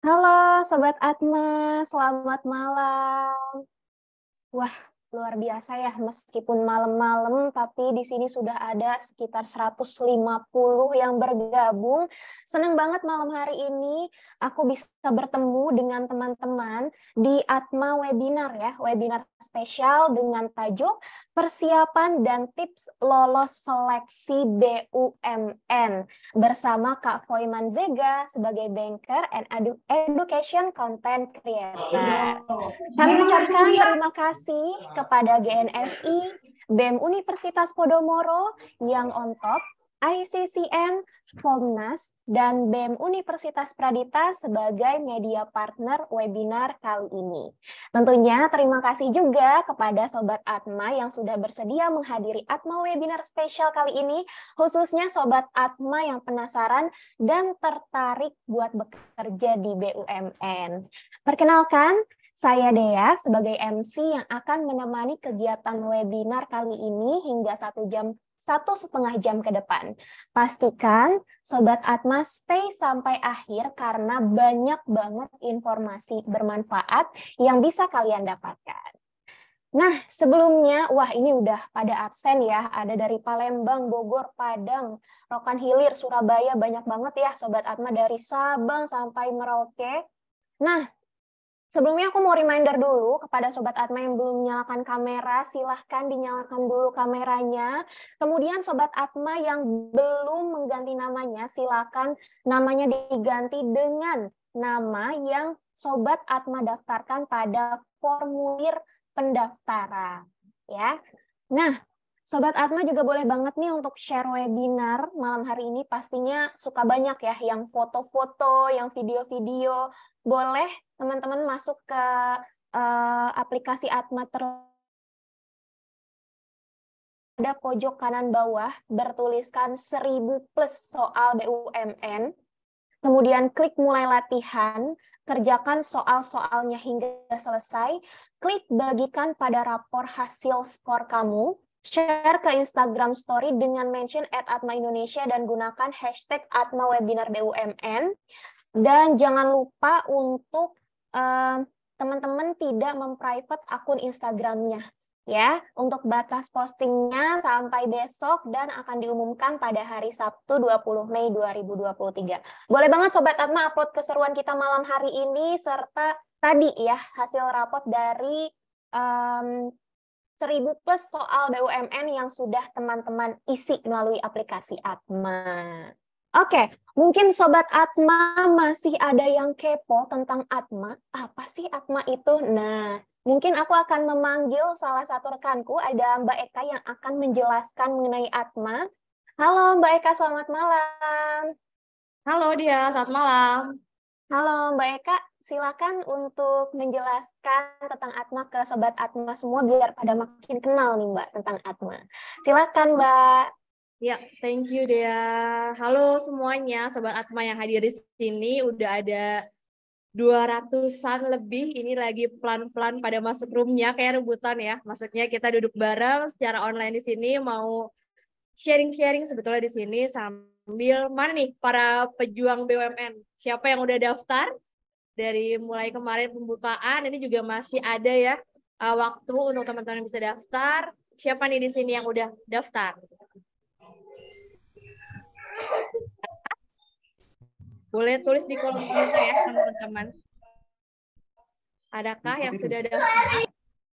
Halo Sobat Atma, selamat malam. Wah, luar biasa ya, meskipun malam-malam, tapi di sini sudah ada sekitar 150 yang bergabung. Senang banget malam hari ini aku bisa bertemu dengan teman-teman di Atma Webinar ya, webinar spesial dengan tajuk Persiapan dan Tips Lolos Seleksi BUMN bersama Kak Foiman Zega sebagai Banker and Education Content Creator. Kami ucapkan terima kasih kepada GNFI, BEM Universitas Podomoro yang on top, ICCN, Komnas, dan BEM Universitas Pradita sebagai media partner webinar kali ini. Tentunya terima kasih juga kepada Sobat Atma yang sudah bersedia menghadiri Atma Webinar spesial kali ini, khususnya Sobat Atma yang penasaran dan tertarik buat bekerja di BUMN. Perkenalkan, saya Dea sebagai MC yang akan menemani kegiatan webinar kali ini hingga 1,5 jam ke depan. Pastikan Sobat Atma stay sampai akhir karena banyak banget informasi bermanfaat yang bisa kalian dapatkan. Nah, sebelumnya, wah ini udah pada absen ya, ada dari Palembang, Bogor, Padang, Rokan Hilir, Surabaya, banyak banget ya Sobat Atma dari Sabang sampai Merauke. Nah, sebelumnya aku mau reminder dulu kepada Sobat Atma yang belum menyalakan kamera, silahkan dinyalakan dulu kameranya. Kemudian Sobat Atma yang belum mengganti namanya, silahkan namanya diganti dengan nama yang Sobat Atma daftarkan pada formulir pendaftaran. Ya. Nah, Sobat Atma juga boleh banget nih untuk share webinar malam hari ini, pastinya suka banyak ya yang foto-foto, yang video-video. Boleh teman-teman masuk ke aplikasi Atma ada pojok kanan bawah bertuliskan 1000 plus soal BUMN. Kemudian klik mulai latihan, kerjakan soal-soalnya hingga selesai, klik bagikan pada rapor hasil skor kamu, share ke Instagram Story dengan mention @atma-indonesia dan gunakan hashtag Atma Webinar BUMN. Dan jangan lupa untuk teman-teman tidak memprivate akun Instagramnya. Ya, untuk batas postingnya sampai besok dan akan diumumkan pada hari Sabtu 20 Mei 2023. Boleh banget Sobat Atma upload keseruan kita malam hari ini serta tadi ya hasil rapot dari 1000 plus soal BUMN yang sudah teman-teman isi melalui aplikasi Atma. Oke, mungkin Sobat Atma masih ada yang kepo tentang Atma. Apa sih Atma itu? Nah, mungkin aku akan memanggil salah satu rekanku, ada Mbak Eka yang akan menjelaskan mengenai Atma. Halo Mbak Eka, selamat malam. Halo dia, selamat malam. Halo Mbak Eka, silakan untuk menjelaskan tentang Atma ke Sobat Atma semua biar pada makin kenal nih Mbak tentang Atma. Silakan Mbak. Ya, thank you Dea. Halo semuanya, Sobat Atma yang hadir di sini. Udah ada 200-an lebih. Ini lagi pelan-pelan pada masuk roomnya, kayak rebutan ya. Maksudnya kita duduk bareng secara online di sini, mau sharing-sharing sebetulnya di sini sambil mana nih para pejuang BUMN. Siapa yang udah daftar? Dari mulai kemarin pembukaan, ini juga masih ada ya waktu untuk teman-teman yang bisa daftar. Siapa nih di sini yang udah daftar? Boleh tulis di kolom komentar ya teman-teman. Adakah yang sudah daftar?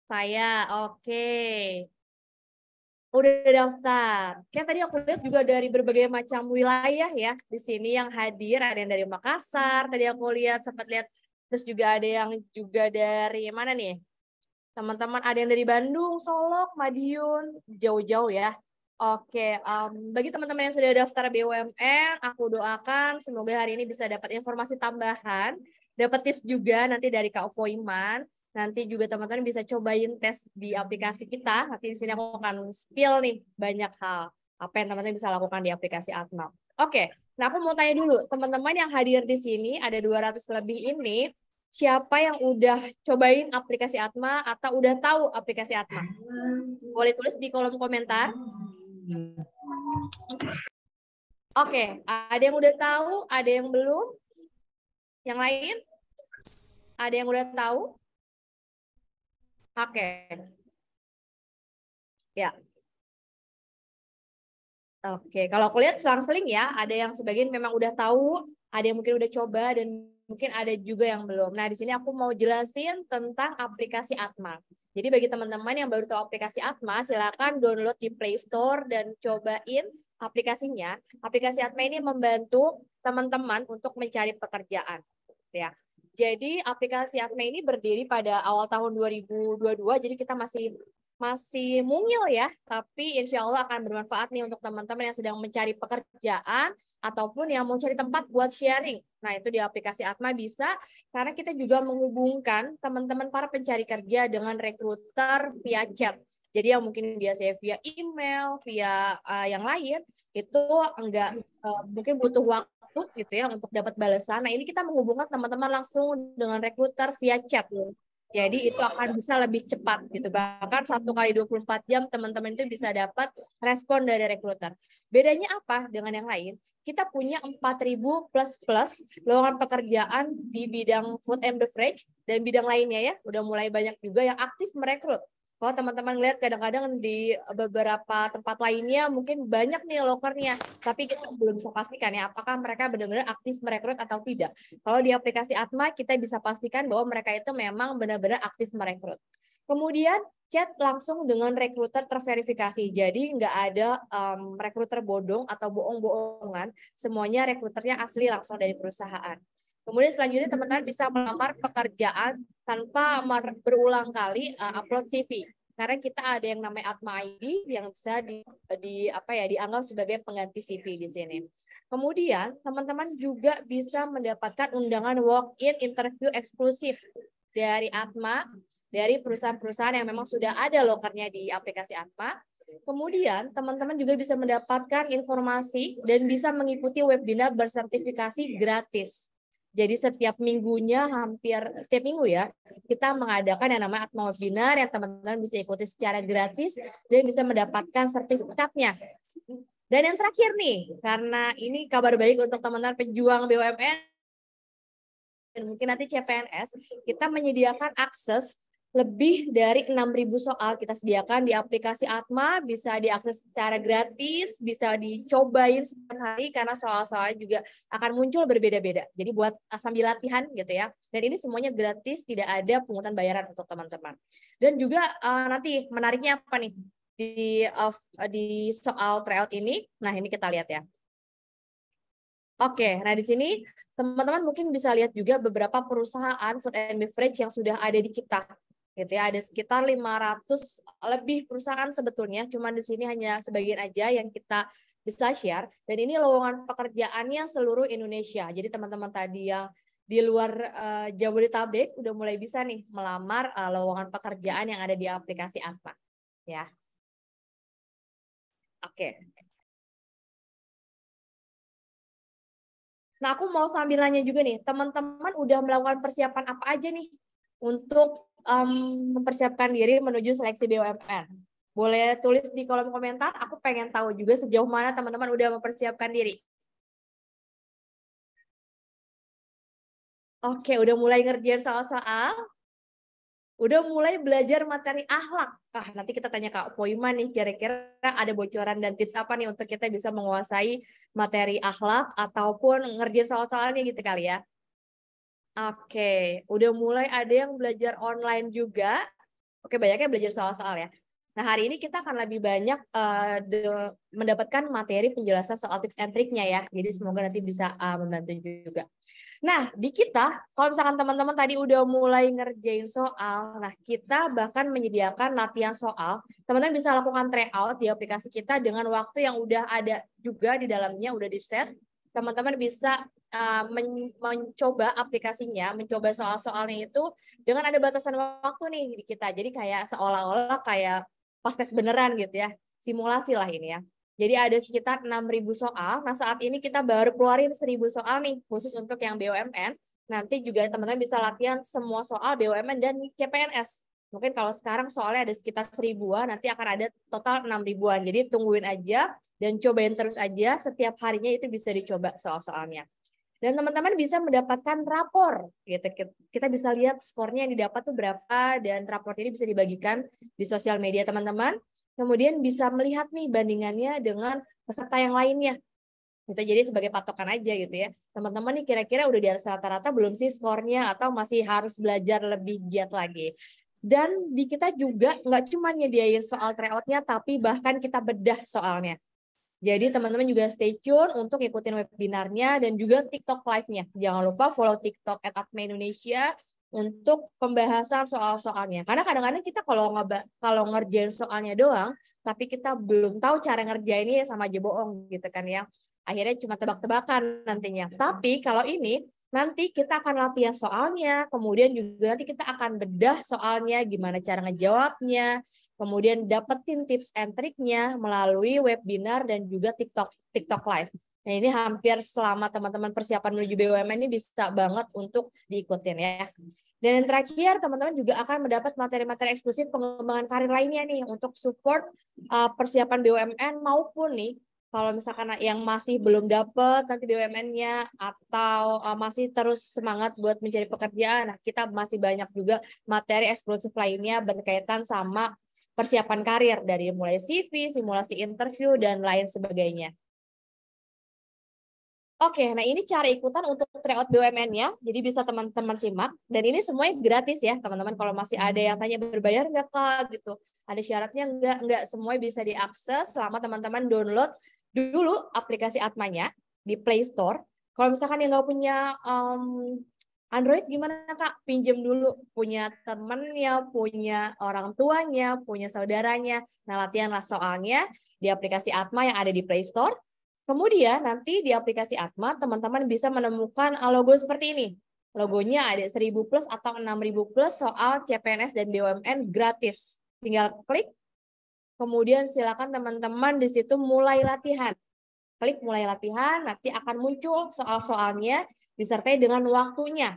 Saya, oke. Udah daftar. Kayak tadi aku lihat juga dari berbagai macam wilayah ya di sini yang hadir. Ada yang dari Makassar, tadi aku lihat sempat lihat. Terus juga ada yang juga dari mana nih? Teman-teman ada yang dari Bandung, Solok, Madiun, jauh-jauh ya. Oke, bagi teman-teman yang sudah daftar BUMN, aku doakan semoga hari ini bisa dapat informasi tambahan, dapat tips juga nanti dari Kak Foiman. Nanti juga teman-teman bisa cobain tes di aplikasi kita. Nanti di sini aku akan spill nih banyak hal apa yang teman-teman bisa lakukan di aplikasi Atma. Oke, nah aku mau tanya dulu, teman-teman yang hadir di sini ada 200 lebih ini, siapa yang udah cobain aplikasi Atma atau udah tahu aplikasi Atma? Boleh tulis di kolom komentar. Oke, ada yang udah tahu, ada yang belum? Yang lain? Ada yang udah tahu? Oke. Ya. Oke, kalau aku lihat selang-seling ya, ada yang sebagian memang udah tahu, ada yang mungkin udah coba, dan mungkin ada juga yang belum. Nah, di sini aku mau jelasin tentang aplikasi Atma. Jadi bagi teman-teman yang baru tahu aplikasi Atma, silakan download di Play Store dan cobain aplikasinya. Aplikasi Atma ini membantu teman-teman untuk mencari pekerjaan. Ya. Jadi aplikasi Atma ini berdiri pada awal tahun 2022, jadi kita masih mungil ya, tapi insya Allah akan bermanfaat nih untuk teman-teman yang sedang mencari pekerjaan ataupun yang mau cari tempat buat sharing. Nah, itu di aplikasi Atma bisa, karena kita juga menghubungkan teman-teman para pencari kerja dengan rekruter via chat. Jadi yang mungkin biasanya via email, via yang lain, itu enggak mungkin butuh waktu gitu ya untuk dapat balasan. Nah, ini kita menghubungkan teman-teman langsung dengan rekruter via chat. Jadi itu akan bisa lebih cepat gitu. Bahkan 1 kali 24 jam teman-teman itu bisa dapat respon dari rekruter. Bedanya apa dengan yang lain? Kita punya 4.000 plus lowongan pekerjaan di bidang food and beverage dan bidang lainnya ya. Udah mulai banyak juga yang aktif merekrut. Kalau teman-teman lihat kadang-kadang di beberapa tempat lainnya mungkin banyak nih lokernya, tapi kita belum bisa pastikan ya apakah mereka benar-benar aktif merekrut atau tidak. Kalau di aplikasi Atma kita bisa pastikan bahwa mereka itu memang benar-benar aktif merekrut. Kemudian chat langsung dengan rekruter terverifikasi. Jadi nggak ada rekruter bodong atau bohong-bohongan. Semuanya rekruternya asli langsung dari perusahaan. Kemudian selanjutnya teman-teman bisa melamar pekerjaan tanpa berulang kali upload CV. Karena kita ada yang namanya Atma ID yang bisa dianggap sebagai pengganti CV di sini. Kemudian teman-teman juga bisa mendapatkan undangan walk-in interview eksklusif dari Atma, dari perusahaan-perusahaan yang memang sudah ada lokernya di aplikasi Atma. Kemudian teman-teman juga bisa mendapatkan informasi dan bisa mengikuti webinar bersertifikasi gratis. Jadi setiap minggunya, hampir setiap minggu ya, kita mengadakan yang namanya Atma Webinar yang teman-teman bisa ikuti secara gratis dan bisa mendapatkan sertifikatnya. Dan yang terakhir nih, karena ini kabar baik untuk teman-teman pejuang BUMN dan mungkin nanti CPNS, kita menyediakan akses lebih dari 6.000 soal kita sediakan di aplikasi Atma, bisa diakses secara gratis, bisa dicobain setiap hari karena soal-soalnya juga akan muncul berbeda-beda. Jadi buat sambil latihan gitu ya. Dan ini semuanya gratis, tidak ada pungutan bayaran untuk teman-teman. Dan juga nanti menariknya apa nih di soal tryout ini? Nah, ini kita lihat ya. Oke, nah di sini teman-teman mungkin bisa lihat juga beberapa perusahaan food and beverage yang sudah ada di kita. Gitu ya, ada sekitar 500 lebih perusahaan sebetulnya, cuma di sini hanya sebagian aja yang kita bisa share. Dan ini lowongan pekerjaannya seluruh Indonesia. Jadi teman-teman tadi yang di luar Jabodetabek udah mulai bisa nih melamar lowongan pekerjaan yang ada di aplikasi Atma. Ya. Oke. Nah, aku mau sambil nanya juga nih, teman-teman udah melakukan persiapan apa aja nih untuk mempersiapkan diri menuju seleksi BUMN? Boleh tulis di kolom komentar, aku pengen tahu juga sejauh mana teman-teman udah mempersiapkan diri. Oke, udah mulai ngerjain soal-soal? Udah mulai belajar materi akhlak. Nanti kita tanya Kak Poiman nih, kira-kira ada bocoran dan tips apa nih untuk kita bisa menguasai materi akhlak ataupun ngerjain soal-soalnya gitu kali ya. Oke, udah mulai ada yang belajar online juga. Oke, banyaknya belajar soal-soal ya. Nah, hari ini kita akan lebih banyak mendapatkan materi penjelasan soal tips and triknya ya. Jadi semoga nanti bisa membantu juga. Nah, di kita, kalau misalkan teman-teman tadi udah mulai ngerjain soal, nah kita bahkan menyediakan latihan soal. Teman-teman bisa lakukan tryout di aplikasi kita dengan waktu yang udah ada juga di dalamnya, udah di-set. Teman-teman bisa mencoba aplikasinya, mencoba soal-soalnya itu dengan ada batasan waktu nih di kita. Jadi kayak seolah-olah kayak pas tes beneran gitu ya. Simulasi lah ini ya. Jadi ada sekitar 6.000 soal. Nah, saat ini kita baru keluarin 1.000 soal nih, khusus untuk yang BUMN. Nanti juga teman-teman bisa latihan semua soal BUMN dan CPNS. Mungkin kalau sekarang soalnya ada sekitar 1.000-an, nanti akan ada total 6.000-an. Jadi tungguin aja dan cobain terus aja. Setiap harinya itu bisa dicoba soal-soalnya. Dan teman-teman bisa mendapatkan rapor gitu. Kita bisa lihat skornya yang didapat tuh berapa, dan rapor ini bisa dibagikan di sosial media teman-teman. Kemudian bisa melihat nih bandingannya dengan peserta yang lainnya. Gitu, jadi sebagai patokan aja gitu ya. Teman-teman nih kira-kira udah di atas rata-rata belum sih skornya, atau masih harus belajar lebih giat lagi. Dan di kita juga nggak cuma nyediain soal tryout-nya, tapi bahkan kita bedah soalnya. Jadi teman-teman juga stay tune untuk ikutin webinarnya dan juga TikTok live-nya. Jangan lupa follow TikTok @atma_indonesia untuk pembahasan soal-soalnya. Karena kadang-kadang kita kalau ngerjain soalnya doang, tapi kita belum tahu cara ngerjainnya, sama aja bohong gitu kan ya. Akhirnya cuma tebak-tebakan nantinya. Tapi kalau ini nanti kita akan latihan soalnya, kemudian juga nanti kita akan bedah soalnya, gimana cara ngejawabnya, kemudian dapetin tips and triknya melalui webinar dan juga TikTok Live. Nah, ini hampir selama teman-teman persiapan menuju BUMN ini bisa banget untuk diikutin ya. Dan yang terakhir, teman-teman juga akan mendapat materi-materi eksklusif pengembangan karir lainnya nih untuk support persiapan BUMN, maupun nih kalau misalkan yang masih belum dapat nanti BUMN-nya, atau masih terus semangat buat mencari pekerjaan, nah kita masih banyak juga materi eksklusif lainnya berkaitan sama persiapan karir, dari mulai CV, simulasi interview, dan lain sebagainya. Oke, nah ini cara ikutan untuk tryout BUMN-nya, jadi bisa teman-teman simak, dan ini semuanya gratis ya teman-teman. Kalau masih ada yang tanya berbayar nggak Kak gitu, ada syaratnya nggak, semua bisa diakses selama teman-teman download dulu aplikasi Atmanya di Play Store. Kalau misalkan yang nggak punya Android gimana Kak? Pinjem dulu, punya temennya, punya orang tuanya, punya saudaranya. Nah, latihanlah soalnya di aplikasi Atma yang ada di Play Store. Kemudian nanti di aplikasi Atma teman-teman bisa menemukan logo seperti ini. Logonya ada 1000 plus atau 6000 plus soal CPNS dan BUMN gratis. Tinggal klik, kemudian silakan teman-teman di situ mulai latihan. Klik mulai latihan, nanti akan muncul soal-soalnya disertai dengan waktunya.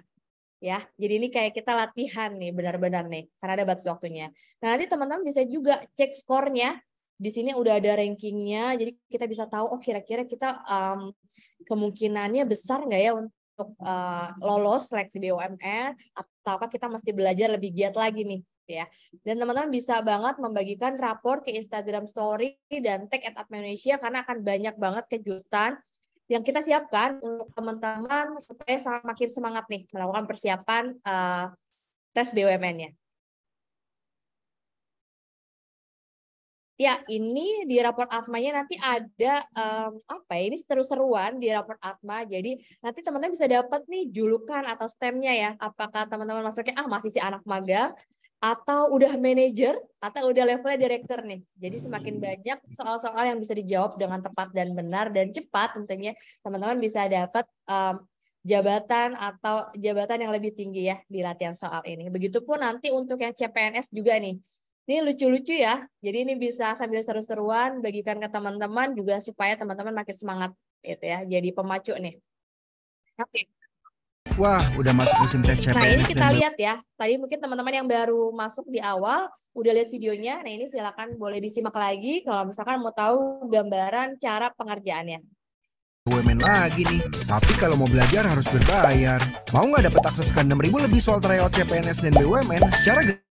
Ya, jadi ini kayak kita latihan nih, benar-benar nih, karena ada batas waktunya. Nah, nanti teman-teman bisa juga cek skornya. Di sini udah ada rankingnya, jadi kita bisa tahu, oh kira-kira kita kemungkinannya besar nggak ya untuk lolos seleksi BUMN, ataukah kita mesti belajar lebih giat lagi nih, ya. Dan teman-teman bisa banget membagikan rapor ke Instagram Story dan tag @atma_indonesia, karena akan banyak banget kejutan yang kita siapkan untuk teman-teman supaya makin semangat nih melakukan persiapan tes BUMN-nya. Ya, ini di raport Atmanya nanti ada apa ya? Ini seru-seruan di raport Atma. Jadi nanti teman-teman bisa dapat nih julukan atau STEM-nya ya. Apakah teman-teman masuknya masih si anak magang, atau udah manajer, atau udah levelnya direktur nih. Jadi semakin banyak soal-soal yang bisa dijawab dengan tepat dan benar dan cepat, tentunya teman-teman bisa dapat jabatan atau jabatan yang lebih tinggi ya di latihan soal ini. Begitupun nanti untuk yang CPNS juga nih. Ini lucu-lucu ya. Jadi ini bisa sambil seru-seruan bagikan ke teman-teman juga supaya teman-teman makin semangat gitu ya. Jadi pemacu nih. Oke. Wah, udah masuk musim tes CPNS. Nah, ini kita lihat ya. Tadi mungkin teman-teman yang baru masuk di awal udah lihat videonya. Nah, ini silakan boleh disimak lagi kalau misalkan mau tahu gambaran cara pengerjaannya. BUMN lagi nih, tapi kalau mau belajar harus berbayar. Mau nggak dapat akses ke 6.000 lebih soal tryout CPNS dan BUMN secara gratis?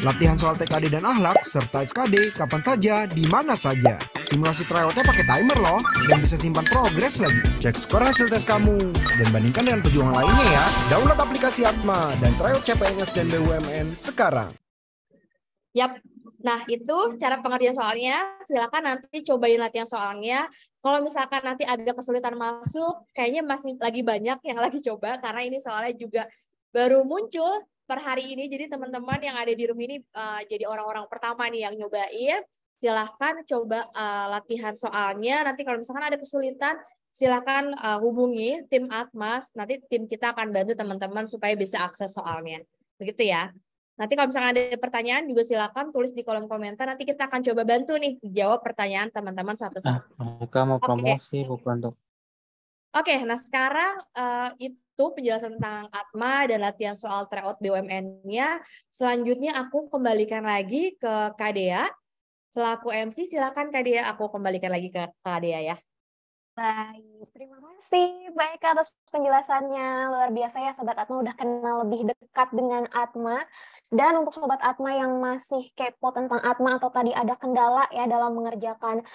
Latihan soal TKD dan akhlak, serta SKD, kapan saja, di mana saja. Simulasi tryoutnya pakai timer loh, dan bisa simpan progres lagi. Cek skor hasil tes kamu, dan bandingkan dengan pejuang lainnya ya. Download aplikasi Atma dan tryout CPNS dan BUMN sekarang. Yap, nah itu cara pengerjaan soalnya. Silakan nanti cobain latihan soalnya. Kalau misalkan nanti ada kesulitan masuk, kayaknya masih lagi banyak yang lagi coba, karena ini soalnya juga baru muncul per hari ini. Jadi teman-teman yang ada di room ini jadi orang-orang pertama nih yang nyobain. Silahkan coba latihan soalnya. Nanti kalau misalkan ada kesulitan, silahkan hubungi tim Atmas. Nanti tim kita akan bantu teman-teman supaya bisa akses soalnya. Begitu ya. Nanti kalau misalkan ada pertanyaan juga silakan tulis di kolom komentar. Nanti kita akan coba bantu nih jawab pertanyaan teman-teman satu-satu. Bukan mau promosi, bukan untuk. Oke, nah sekarang itu penjelasan tentang Atma dan latihan soal tryout BUMN-nya. Selanjutnya aku kembalikan lagi ke Kak Dea Selaku MC, silakan Kak Dea. Aku kembalikan lagi ke Kak Dea ya. Baik, terima kasih. Baik atas penjelasannya. Luar biasa ya Sobat Atma udah kenal lebih dekat dengan Atma. Dan untuk Sobat Atma yang masih kepo tentang Atma atau tadi ada kendala ya dalam mengerjakan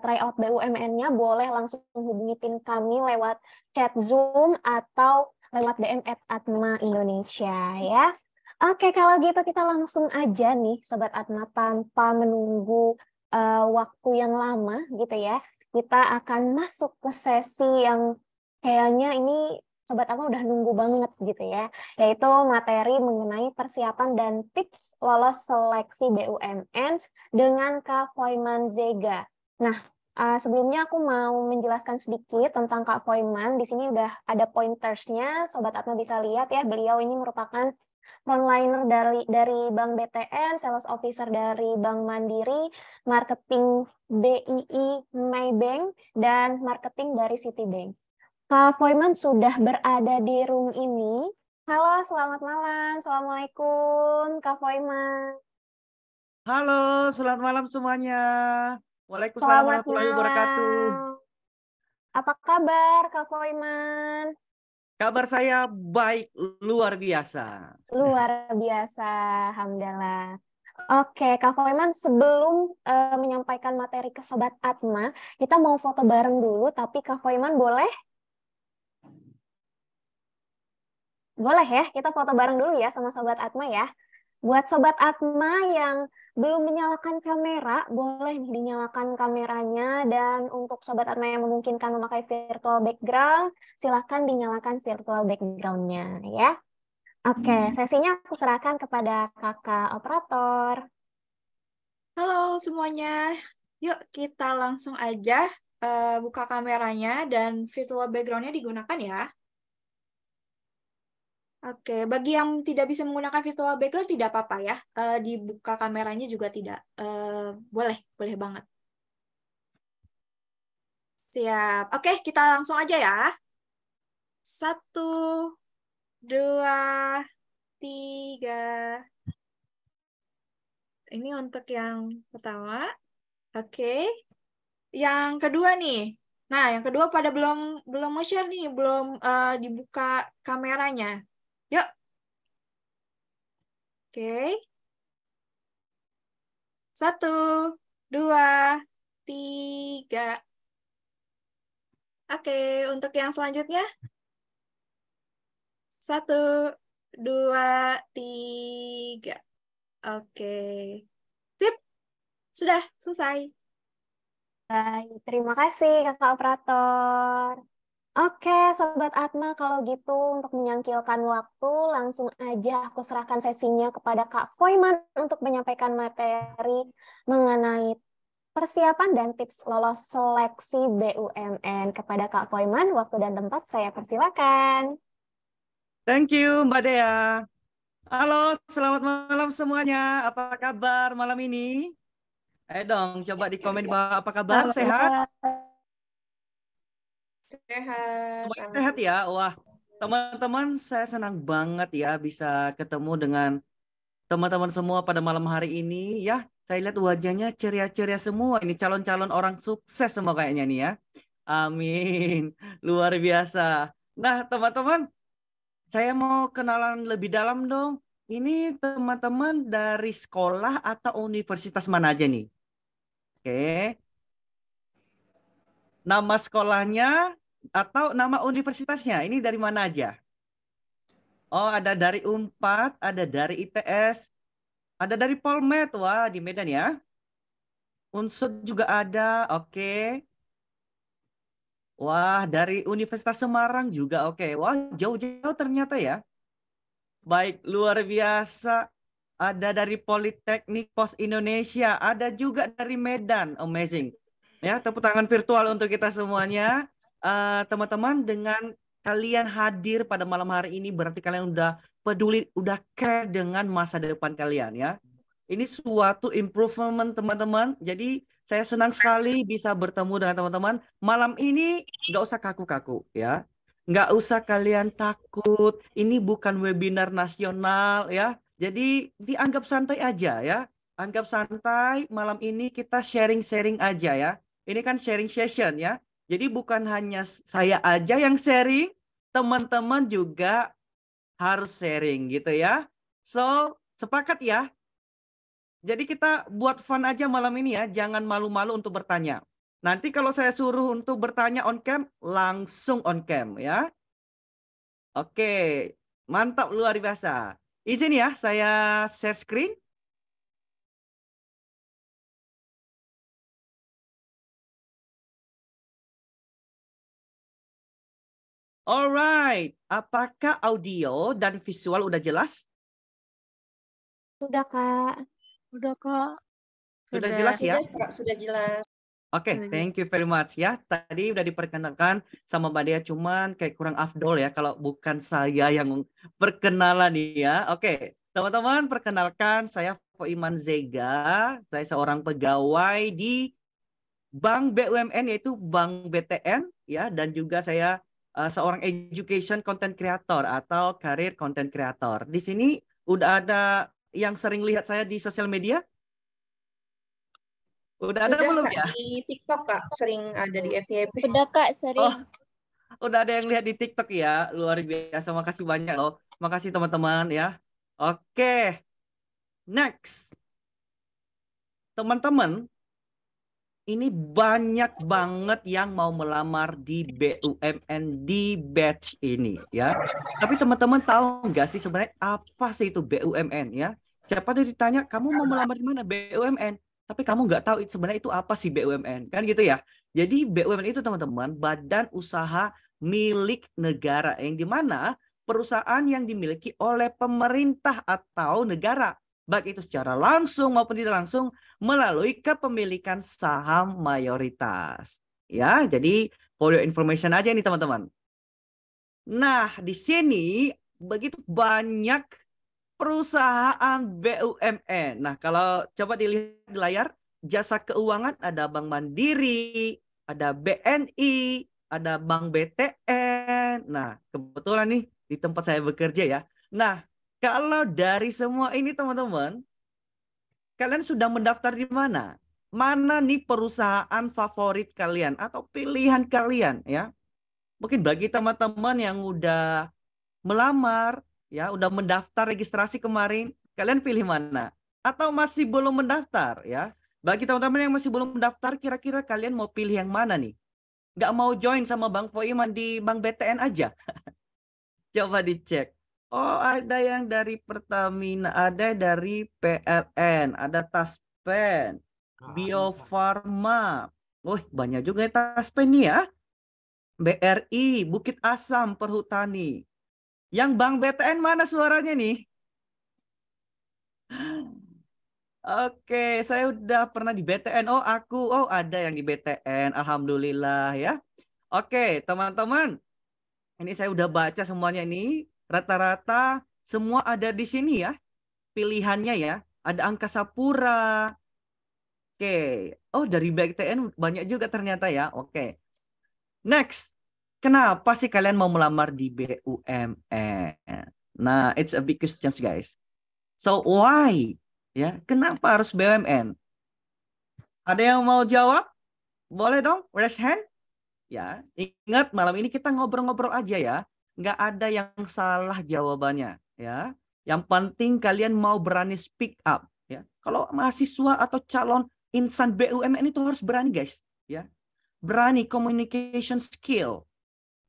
tryout BUMN-nya, boleh langsung hubungi tim kami lewat chat Zoom atau lewat DM @Atma Indonesia ya. Oke, kalau gitu kita langsung aja nih Sobat Atma tanpa menunggu waktu yang lama gitu ya. Kita akan masuk ke sesi yang kayaknya ini Sobat Atma udah nunggu banget gitu ya, yaitu materi mengenai persiapan dan tips lolos seleksi BUMN dengan Kak Foiman Zega. Nah, sebelumnya aku mau menjelaskan sedikit tentang Kak Foiman. Di sini udah ada pointersnya, Sobat Atma bisa lihat ya, beliau ini merupakan frontliner dari Bank BTN, sales officer dari Bank Mandiri, marketing BII Maybank, dan marketing dari Citibank. Kak Foiman sudah berada di room ini. Halo, selamat malam. Assalamualaikum, Kak Foiman. Halo, selamat malam semuanya. Waalaikumsalam Selamat warahmatullahi wabarakatuh. malam. Apa kabar, Kak Foiman? Kabar saya baik, luar biasa. Luar biasa, alhamdulillah. Oke, Kak Foiman, sebelum menyampaikan materi ke Sobat Atma, kita mau foto bareng dulu, tapi Kak Foiman boleh? Boleh ya, kita foto bareng dulu ya sama Sobat Atma ya. Buat Sobat Atma yang belum menyalakan kamera, boleh nih dinyalakan kameranya. Dan untuk Sobat Atma yang memungkinkan memakai virtual background, silahkan dinyalakan virtual background-nya ya. Oke, sesinya aku serahkan kepada kakak operator. Halo semuanya, yuk kita langsung aja buka kameranya dan virtual background-nya digunakan ya. Oke, bagi yang tidak bisa menggunakan virtual background tidak apa-apa ya, dibuka kameranya juga tidak, boleh banget. Siap, oke kita langsung aja ya. 1, 2, 3. Ini untuk yang pertama, oke. Yang kedua nih. Nah, yang kedua pada belum mau share nih, belum dibuka kameranya. Yuk. Oke. 1, 2, 3. Oke, untuk yang selanjutnya. 1, 2, 3. Oke. Sip. Sudah selesai. Baik, terima kasih kakak operator. Oke, Sobat Atma, kalau gitu untuk menyangkilkan waktu, langsung aja aku serahkan sesinya kepada Kak Foiman untuk menyampaikan materi mengenai persiapan dan tips lolos seleksi BUMN. Kepada Kak Foiman, waktu dan tempat saya persilakan. Thank you, Mbak Dea. Halo, selamat malam semuanya. Apa kabar malam ini? Ayo dong, coba di komen apa kabar? Sehat? Sehat. Semuanya sehat ya? Wah, teman-teman, saya senang banget ya bisa ketemu dengan teman-teman semua pada malam hari ini ya. Saya lihat wajahnya ceria-ceria semua. Ini calon-calon orang sukses semua kayaknya nih ya. Amin. Luar biasa. Nah, teman-teman, saya mau kenalan lebih dalam dong. Ini teman-teman dari sekolah atau universitas mana aja nih? Oke. Nama sekolahnya atau nama universitasnya ini dari mana aja? Oh, ada dari Unpad, ada dari ITS, ada dari Polmed, wah di Medan ya. Unsur juga ada, oke. Wah, dari Universitas Semarang juga, oke. Wah, jauh-jauh ternyata ya. Baik, luar biasa. Ada dari Politeknik Pos Indonesia, ada juga dari Medan, amazing. Ya, tepuk tangan virtual untuk kita semuanya. Teman-teman, dengan kalian hadir pada malam hari ini berarti kalian udah peduli, udah care dengan masa depan kalian ya. Ini suatu improvement teman-teman. Jadi saya senang sekali bisa bertemu dengan teman-teman. Malam ini nggak usah kaku-kaku ya. Nggak usah kalian takut. Ini bukan webinar nasional ya. Jadi dianggap santai aja ya. Anggap santai, malam ini kita sharing-sharing aja ya. Ini kan sharing session ya. Jadi bukan hanya saya aja yang sharing, teman-teman juga harus sharing gitu ya. So, sepakat ya? Jadi kita buat fun aja malam ini ya, jangan malu-malu untuk bertanya. Nanti kalau saya suruh untuk bertanya on cam, langsung on cam ya. Oke, mantap luar biasa. Izin ya, saya share screen. Alright, apakah audio dan visual udah jelas? Sudah, Kak. Udah kak. Sudah jelas ya? Sudah, Kak, sudah jelas. Oke, thank you very much ya. Tadi udah diperkenalkan sama Mbak Dea, cuman kayak kurang afdol ya kalau bukan saya yang perkenalan nih ya. Oke, teman-teman perkenalkan saya Foiman Zega. Saya seorang pegawai di Bank BUMN yaitu Bank BTN ya, dan juga saya seorang education content creator atau career content creator. Di sini udah ada yang sering lihat saya di sosial media? Udah ada Sudah, belum Kak, ya? di TikTok, Kak. Sering ada di FYP. Sudah, Kak, sering. Oh, udah ada yang lihat di TikTok ya. Luar biasa. Makasih banyak loh. Makasih teman-teman ya. Oke. Next. Teman-teman, ini banyak banget yang mau melamar di BUMN di batch ini ya. Tapi teman-teman tahu nggak sih sebenarnya apa sih itu BUMN ya? Siapa tuh ditanya, kamu mau melamar di mana? BUMN. Tapi kamu nggak tahu sebenarnya itu apa sih BUMN. Kan gitu ya. Jadi BUMN itu teman-teman, badan usaha milik negara. Yang dimana perusahaan yang dimiliki oleh pemerintah atau negara. Baik itu secara langsung maupun tidak langsung melalui kepemilikan saham mayoritas. Ya, jadi for your information aja nih teman-teman. Nah, di sini begitu banyak perusahaan BUMN. Nah, kalau coba dilihat di layar, jasa keuangan ada Bank Mandiri, ada BNI, ada Bank BTN. Nah, kebetulan nih di tempat saya bekerja ya. Nah, kalau dari semua ini teman-teman, kalian sudah mendaftar di mana? Mana nih perusahaan favorit kalian atau pilihan kalian ya? Mungkin bagi teman-teman yang udah melamar, ya, udah mendaftar registrasi kemarin, kalian pilih mana? Atau masih belum mendaftar, ya? Bagi teman-teman yang masih belum mendaftar, kira-kira kalian mau pilih yang mana nih? Nggak mau join sama Bang Foiman di Bank BTN aja? Coba dicek. Oh, ada yang dari Pertamina, ada dari PLN, ada Taspen, Bio Farma. Wih, banyak juga ya Taspen nih ya. BRI, Bukit Asam, Perhutani. Yang Bank BTN mana suaranya nih? Oke, saya udah pernah di BTN. Oh, ada yang di BTN. Alhamdulillah ya. Oke, teman-teman. Ini saya udah baca semuanya ini. Rata-rata semua ada di sini ya. Pilihannya ya. Ada Angkasa Pura. Oke. Oh, dari BTN banyak juga ternyata ya. Oke. Next. Kenapa sih kalian mau melamar di BUMN? Nah, it's a big question, guys. So, why? Ya, kenapa harus BUMN? Ada yang mau jawab? Boleh dong, raise hand. Ya, ingat malam ini kita ngobrol-ngobrol aja ya. Nggak ada yang salah jawabannya. Ya, yang penting kalian mau berani speak up. Ya, kalau mahasiswa atau calon insan BUMN itu harus berani, guys. Ya, berani communication skill.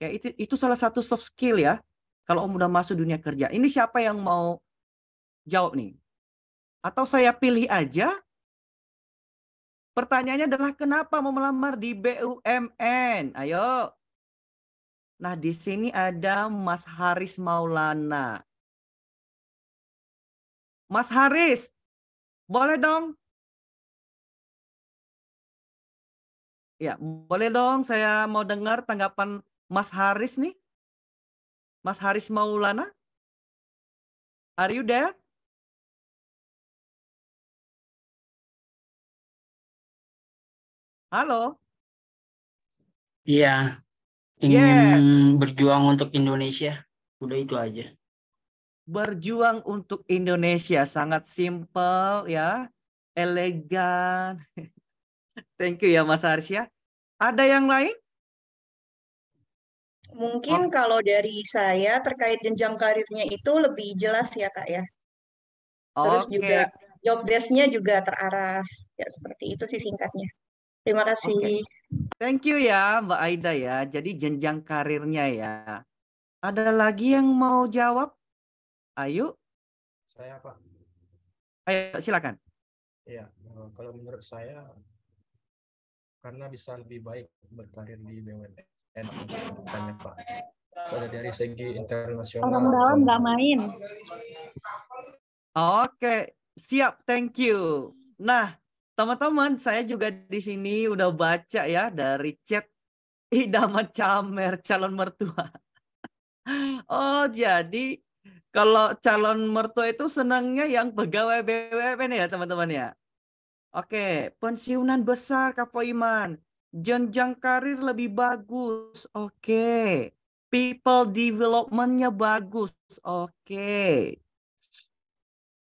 Ya, itu salah satu soft skill ya. Kalau udah masuk dunia kerja. Ini siapa yang mau jawab nih? Atau saya pilih aja? Pertanyaannya adalah kenapa mau melamar di BUMN? Ayo. Nah, di sini ada Mas Haris Maulana. Mas Haris, boleh dong? Ya, boleh dong. Saya mau dengar tanggapan Mas Haris nih. Mas Haris Maulana. Are you there? Halo. Iya, ingin berjuang untuk Indonesia. Udah itu aja. Berjuang untuk Indonesia sangat simpel ya. elegan. Thank you ya Mas Arsya. Ada yang lain? Mungkin kalau dari saya terkait jenjang karirnya itu lebih jelas ya Kak ya. Terus juga Oke, job desk-nya juga terarah. Ya seperti itu sih singkatnya. Terima oke. kasih. Thank you ya Mbak Aida ya. Jadi jenjang karirnya ya. Ada lagi yang mau jawab? Ayo, Saya Pak, ayo silakan. ya kalau menurut saya karena bisa lebih baik berkarir di BUMN kedepannya Pak. Soalnya dari segi internasional. Orang dalam nggak main. Oke, siap. Thank you. Nah, teman-teman, saya juga di sini udah baca ya dari chat idaman Camer calon mertua. Oh, jadi kalau calon mertua itu senangnya yang pegawai BUMN ya, teman-teman ya. Oke, pensiunan besar Kak Poiman. Jenjang karir lebih bagus. Oke. People development-nya bagus. Oke.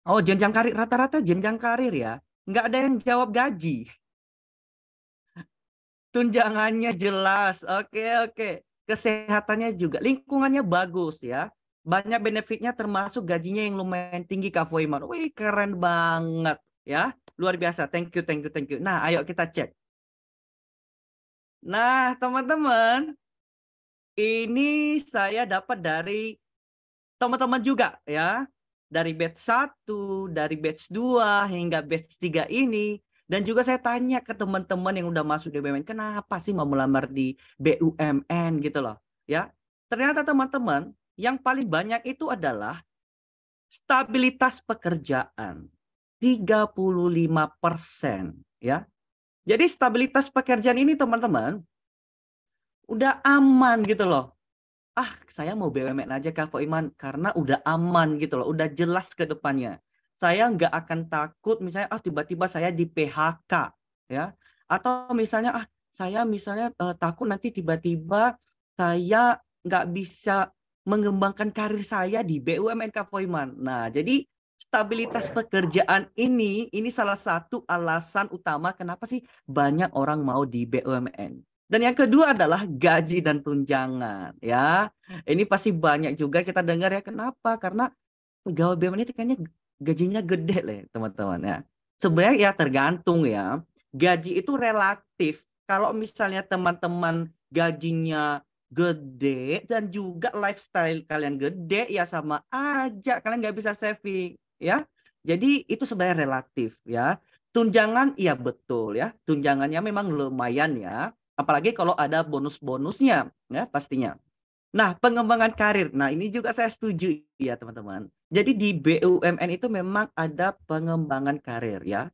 Oh, jenjang karir rata-rata jenjang karir ya. Nggak ada yang jawab gaji. Tunjangannya jelas. Oke. Kesehatannya juga. Lingkungannya bagus ya. Banyak benefitnya termasuk gajinya yang lumayan tinggi Kak Foiman. Wih, keren banget ya. Luar biasa. Thank you. Nah, ayo kita cek. Nah, teman-teman. Ini saya dapat dari teman-teman juga ya. Dari batch 1, dari batch 2, hingga batch 3 ini. Dan juga saya tanya ke teman-teman yang udah masuk di BUMN, kenapa sih mau melamar di BUMN gitu loh. Ya, ternyata teman-teman, yang paling banyak itu adalah stabilitas pekerjaan. 35% ya. Jadi stabilitas pekerjaan ini teman-teman, udah aman gitu loh. Saya mau BUMN aja Kak Foiman karena udah aman gitu loh, udah jelas ke depannya. Saya nggak akan takut misalnya tiba-tiba saya di PHK ya. Atau misalnya saya misalnya takut nanti tiba-tiba saya nggak bisa mengembangkan karir saya di BUMN Kak Foiman. Nah, jadi stabilitas pekerjaan ini salah satu alasan utama kenapa sih banyak orang mau di BUMN. Dan yang kedua adalah gaji dan tunjangan ya. Ini pasti banyak juga kita dengar ya. Kenapa? Karena pegawai BUMN itu kayaknya gajinya gede lah teman-teman ya. Sebenarnya ya tergantung ya. Gaji itu relatif. Kalau misalnya teman-teman gajinya gede dan juga lifestyle kalian gede ya sama aja kalian nggak bisa saving ya. Jadi itu sebenarnya relatif ya. Tunjangan iya betul ya. Tunjangannya memang lumayan ya. Apalagi kalau ada bonus-bonusnya ya pastinya. Nah, pengembangan karir. Nah, ini juga saya setuju ya, teman-teman. Jadi di BUMN itu memang ada pengembangan karir ya.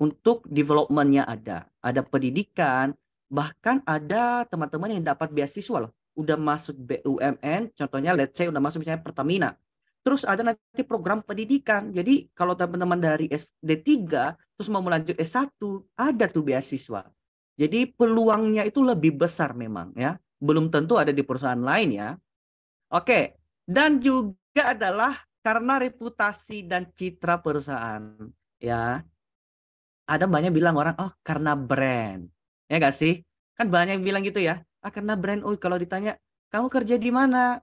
Untuk development-nya ada pendidikan, bahkan ada teman-teman yang dapat beasiswa loh. Udah masuk BUMN, contohnya let's say udah masuk misalnya Pertamina. Terus ada nanti program pendidikan. Jadi kalau teman-teman dari SD3 terus mau melanjut S1, ada tuh beasiswa. Jadi peluangnya itu lebih besar memang ya. Belum tentu ada di perusahaan lain ya. Oke. Dan juga adalah karena reputasi dan citra perusahaan ya. Ada banyak bilang orang, karena brand. Ya nggak sih? Kan banyak yang bilang gitu ya. Karena brand. Kalau ditanya, kamu kerja di mana?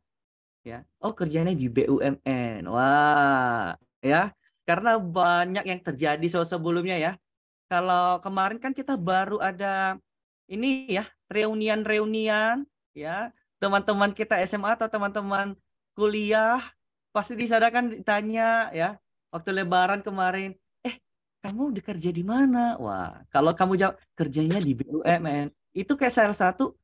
Ya. Kerjanya di BUMN. Wah, ya. Karena banyak yang terjadi sebelumnya ya. Kalau kemarin kan kita baru ada ini ya, reunian ya. Teman-teman kita SMA atau teman-teman kuliah pasti di sana kan ditanya ya. Waktu Lebaran kemarin, kamu kerja di mana? Wah, kalau kamu jawab kerjanya di BUMN, itu kayak salah satu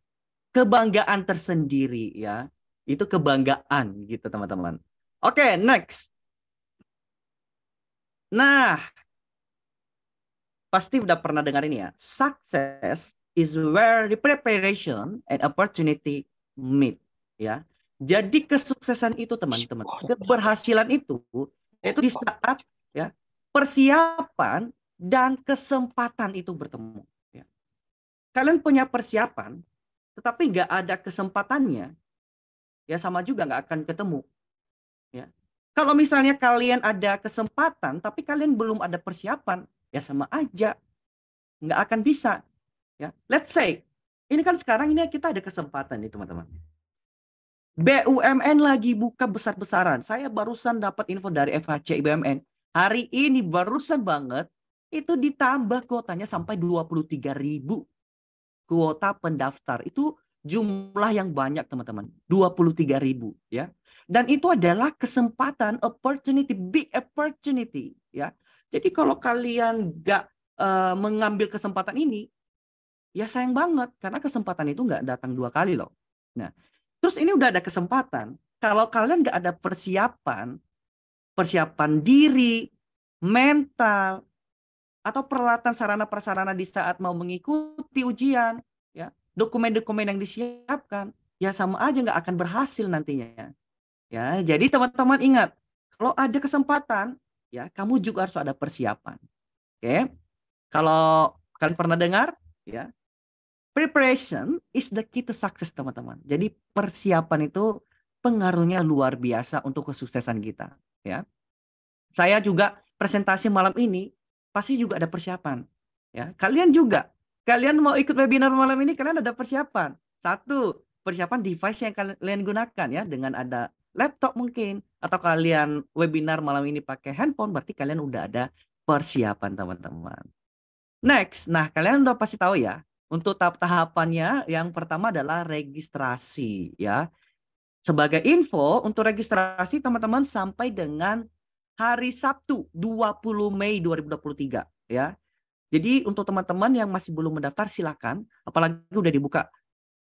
kebanggaan tersendiri ya. Itu kebanggaan gitu teman-teman. Oke, next. Nah, pasti udah pernah dengar ini ya. Success is where the preparation and opportunity meet ya. Jadi kesuksesan itu teman-teman, keberhasilan itu di saat ya persiapan dan kesempatan itu bertemu. Ya. Kalian punya persiapan, tetapi nggak ada kesempatannya, ya sama juga nggak akan ketemu. Ya. Kalau misalnya kalian ada kesempatan, tapi kalian belum ada persiapan, ya sama aja. Nggak akan bisa. Ya, let's say, ini kan sekarang ini kita ada kesempatan nih teman-teman. BUMN lagi buka besar-besaran. Saya barusan dapat info dari FHC BUMN. Hari ini barusan banget, itu ditambah kuotanya sampai 23.000 kuota pendaftar. Itu jumlah yang banyak teman-teman. 23.000 ya. Dan itu adalah kesempatan, opportunity, big opportunity ya. Jadi kalau kalian nggak mengambil kesempatan ini, ya sayang banget karena kesempatan itu nggak datang 2 kali loh. Nah, terus ini udah ada kesempatan. Kalau kalian nggak ada persiapan diri, mental, atau peralatan sarana-prasarana di saat mau mengikuti ujian, ya, dokumen-dokumen yang disiapkan, ya sama aja nggak akan berhasil nantinya. Ya, jadi teman-teman ingat, kalau ada kesempatan, ya kamu juga harus ada persiapan. Oke, kalau kalian pernah dengar, ya, preparation is the key to success, teman-teman. Jadi persiapan itu pengaruhnya luar biasa untuk kesuksesan kita. Ya, saya juga presentasi malam ini pasti juga ada persiapan. Ya, kalian juga. Kalian mau ikut webinar malam ini, kalian ada persiapan. Satu, persiapan device yang kalian gunakan ya, dengan ada laptop mungkin, atau kalian webinar malam ini pakai handphone, berarti kalian udah ada persiapan teman-teman. Next, nah kalian udah pasti tahu ya, untuk tahap-tahapannya yang pertama adalah registrasi ya. Sebagai info, untuk registrasi teman-teman sampai dengan hari Sabtu 20 Mei 2023 ya. Jadi untuk teman-teman yang masih belum mendaftar silakan, apalagi udah dibuka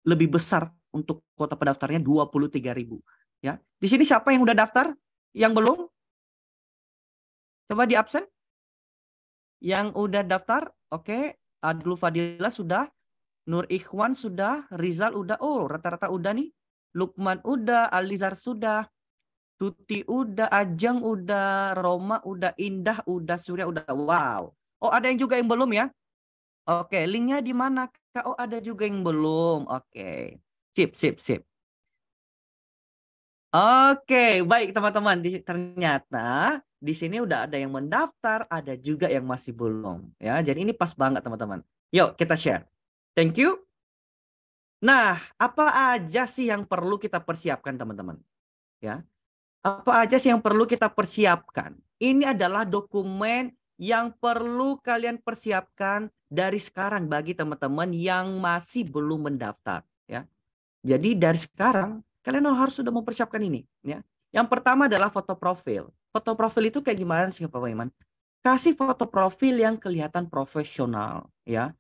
lebih besar untuk kuota pendaftarnya 23.000 ya. Di sini siapa yang udah daftar? Yang belum? Coba di absen. Yang udah daftar, oke. Adlu Fadila sudah, Nur Ikhwan sudah, Rizal udah. Oh, rata-rata udah nih. Lukman udah, Alizar sudah, Tuti udah, Ajeng udah, Roma udah, Indah udah, Surya udah. Wow. Oh, ada yang juga yang belum ya? Oke, linknya di mana? Oh, ada juga yang belum. Oke. Sip, sip, sip. Oke, baik teman-teman. Ternyata di sini udah ada yang mendaftar, ada juga yang masih belum. Ya, jadi ini pas banget teman-teman. Yuk kita share. Thank you. Nah, apa aja sih yang perlu kita persiapkan teman-teman? Ya, apa aja sih yang perlu kita persiapkan? Ini adalah dokumen yang perlu kalian persiapkan dari sekarang bagi teman-teman yang masih belum mendaftar. Ya, jadi dari sekarang kalian harus sudah mempersiapkan ini. Ya, yang pertama adalah foto profil. Foto profil itu kayak gimana sih Pak Iman? Kasih foto profil yang kelihatan profesional. Ya,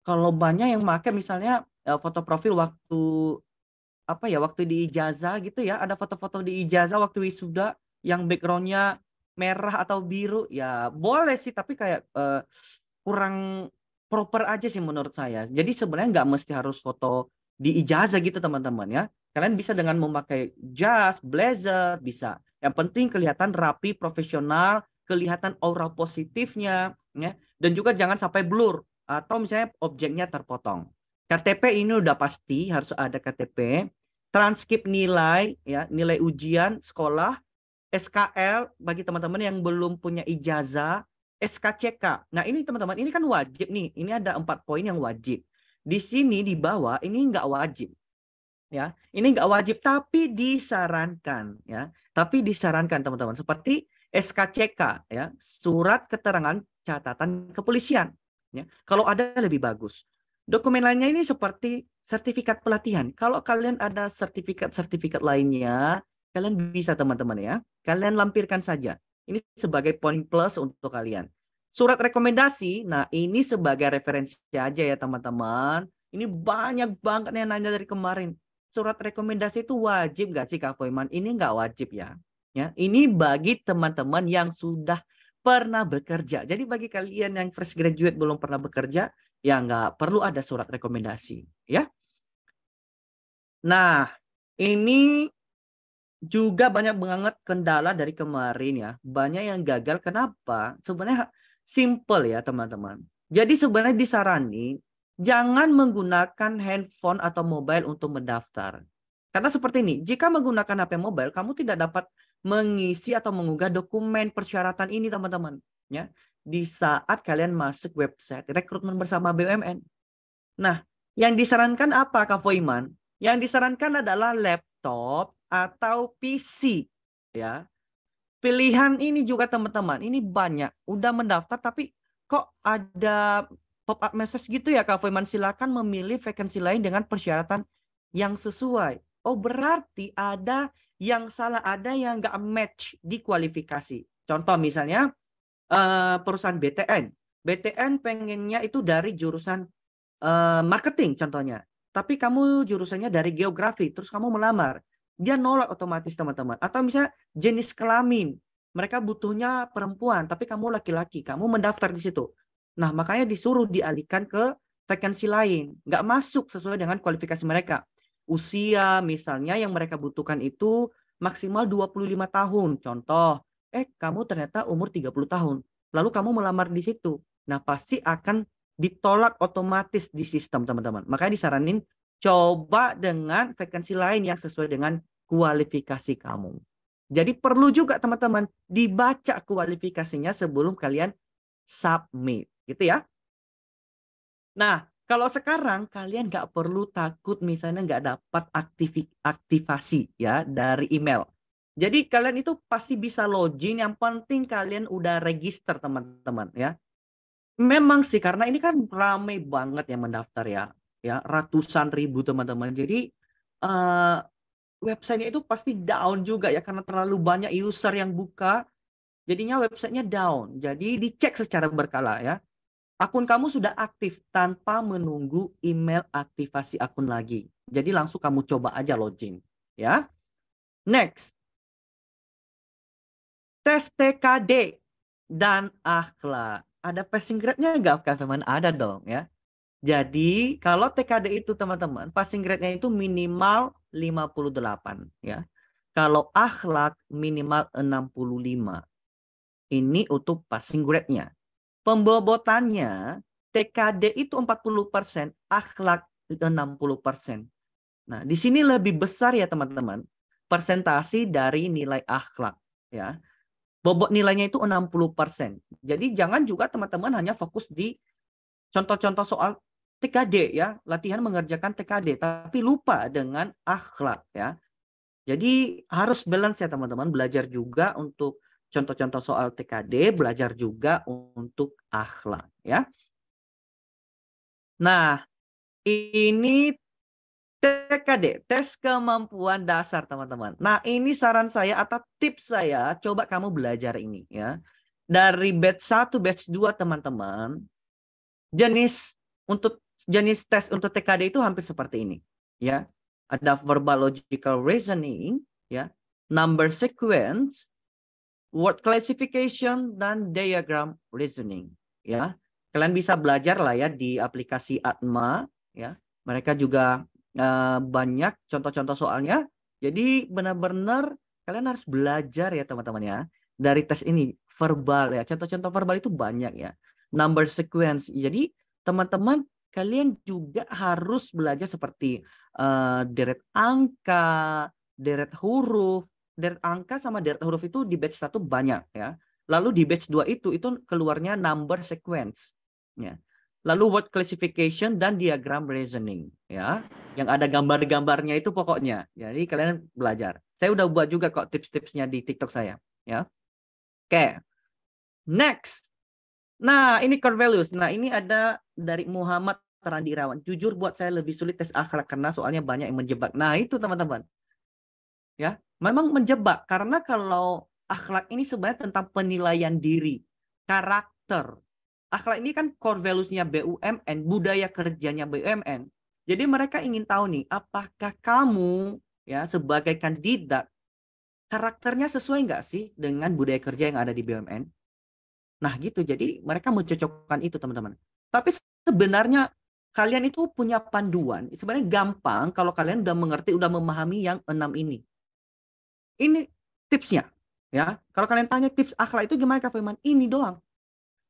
kalau banyak yang pakai misalnya foto profil waktu apa ya, waktu di ijazah gitu ya, ada foto-foto di ijazah waktu wisuda yang backgroundnya merah atau biru, ya boleh sih tapi kayak kurang proper aja sih menurut saya. Jadi sebenarnya nggak mesti harus foto di ijazah gitu teman-teman ya. Kalian bisa dengan memakai jas, blazer, bisa. Yang penting kelihatan rapi, profesional, kelihatan aura positifnya ya, dan juga jangan sampai blur atau misalnya objeknya terpotong. KTP ini udah pasti harus ada KTP, transkrip nilai ya, nilai ujian sekolah, SKL bagi teman-teman yang belum punya ijazah, SKCK. Nah, ini teman-teman, ini kan wajib nih. Ini ada 4 poin yang wajib. Di sini di bawah ini nggak wajib. Ya, ini nggak wajib tapi disarankan ya. Tapi disarankan teman-teman seperti SKCK ya, surat keterangan catatan kepolisian ya. Kalau ada lebih bagus. Dokumen lainnya ini seperti sertifikat pelatihan. Kalau kalian ada sertifikat lainnya, kalian bisa teman-teman ya. Kalian lampirkan saja. Ini sebagai poin plus untuk kalian. Surat rekomendasi, nah ini sebagai referensi aja ya teman-teman. Ini banyak banget yang nanya dari kemarin. Surat rekomendasi itu wajib nggak sih Kak Foiman? Ini nggak wajib ya. Ya, ini bagi teman-teman yang sudah pernah bekerja. Jadi bagi kalian yang fresh graduate belum pernah bekerja, ya nggak perlu ada surat rekomendasi. Ya. Nah, ini juga banyak banget kendala dari kemarin ya. Banyak yang gagal. Kenapa? Sebenarnya simple ya teman-teman. Jadi sebenarnya disarani jangan menggunakan handphone atau mobile untuk mendaftar. Karena seperti ini, jika menggunakan HP mobile, kamu tidak dapat mengisi atau mengunggah dokumen persyaratan ini teman-teman. Ya, di saat kalian masuk website rekrutmen bersama BUMN. Nah, yang disarankan apa, Kak Foiman? Yang disarankan adalah laptop atau PC, ya. Pilihan ini juga teman-teman, ini banyak. Udah mendaftar tapi kok ada pop-up message gitu ya, Kak Foiman? Silakan memilih vacancy lain dengan persyaratan yang sesuai. Oh, berarti ada yang salah, ada yang nggak match di kualifikasi. Contoh misalnya perusahaan BTN. BTN pengennya itu dari jurusan marketing contohnya. Tapi kamu jurusannya dari geografi, terus kamu melamar. Dia nolak otomatis teman-teman. Atau misalnya jenis kelamin. Mereka butuhnya perempuan, tapi kamu laki-laki. Kamu mendaftar di situ. Nah, makanya disuruh dialihkan ke vakansi lain. Nggak masuk sesuai dengan kualifikasi mereka. Usia misalnya yang mereka butuhkan itu maksimal 25 tahun. Contoh, kamu ternyata umur 30 tahun. Lalu kamu melamar di situ. Nah, pasti akan ditolak otomatis di sistem, teman-teman. Makanya disaranin coba dengan vakansi lain yang sesuai dengan kualifikasi kamu. Jadi perlu juga teman-teman dibaca kualifikasinya sebelum kalian submit, gitu ya. Nah, kalau sekarang kalian nggak perlu takut misalnya nggak dapat aktivasi ya dari email. Jadi kalian itu pasti bisa login, yang penting kalian udah register teman-teman ya. Memang sih karena ini kan ramai banget yang mendaftar ya ratusan ribu teman-teman. Jadi websitenya itu pasti down juga ya karena terlalu banyak user yang buka. Jadinya websitenya down. Jadi dicek secara berkala ya. Akun kamu sudah aktif tanpa menunggu email aktivasi akun lagi. Jadi langsung kamu coba aja login ya. Next. Tes TKD dan akhlak. Ada passing grade-nya nggak, Kak Firman? Ada dong ya. Jadi kalau TKD itu teman-teman, passing grade-nya itu minimal 58 ya. Kalau akhlak minimal 65. Ini untuk passing grade-nya. Pembobotannya TKD itu 40%, akhlak 60%. Nah, di sini lebih besar ya teman-teman, persentasi dari nilai akhlak ya. Bobot nilainya itu 60%. Jadi jangan juga teman-teman hanya fokus di contoh-contoh soal TKD ya, latihan mengerjakan TKD, tapi lupa dengan akhlak ya. Jadi harus balance ya teman-teman, belajar juga untuk contoh-contoh soal TKD, belajar juga untuk akhlak ya. Nah, ini TKD, tes kemampuan dasar teman-teman. Nah, ini saran saya atau tips saya, coba kamu belajar ini ya. Dari batch 1, batch 2 teman-teman, jenis tes untuk TKD itu hampir seperti ini ya. Ada verbal logical reasoning ya, number sequence, word classification, dan diagram reasoning ya. Kalian bisa belajar lah ya di aplikasi Atma ya. Mereka juga banyak contoh-contoh soalnya. Jadi benar-benar kalian harus belajar ya teman-teman ya. Dari tes ini verbal ya. Contoh-contoh verbal itu banyak ya. Number sequence. Jadi teman-teman kalian juga harus belajar seperti deret angka, deret huruf. Deret angka sama deret huruf itu di batch 1 banyak ya. Lalu di batch 2 itu keluarnya number sequence ya. Lalu word classification dan diagram reasoning ya. Yang ada gambar-gambarnya itu pokoknya. Jadi kalian belajar. Saya udah buat juga kok tips-tipsnya di TikTok saya ya. Oke. Next. Nah, ini core values. Nah, ini ada dari Muhammad Randi Irawan. Jujur buat saya lebih sulit tes akhlak karena soalnya banyak yang menjebak. Nah, itu teman-teman. Ya, memang menjebak karena kalau akhlak ini sebenarnya tentang penilaian diri, karakter. Akhlak ini kan core values-nya BUMN, budaya kerjanya BUMN. Jadi mereka ingin tahu nih, apakah kamu ya sebagai kandidat karakternya sesuai nggak sih dengan budaya kerja yang ada di BUMN? Nah gitu, jadi mereka mencocokkan itu teman-teman. Tapi sebenarnya kalian itu punya panduan. Sebenarnya gampang kalau kalian udah mengerti, udah memahami yang 6 ini. Ini tipsnya ya. Kalau kalian tanya tips akhlak itu gimana Kak Firman? Ini doang.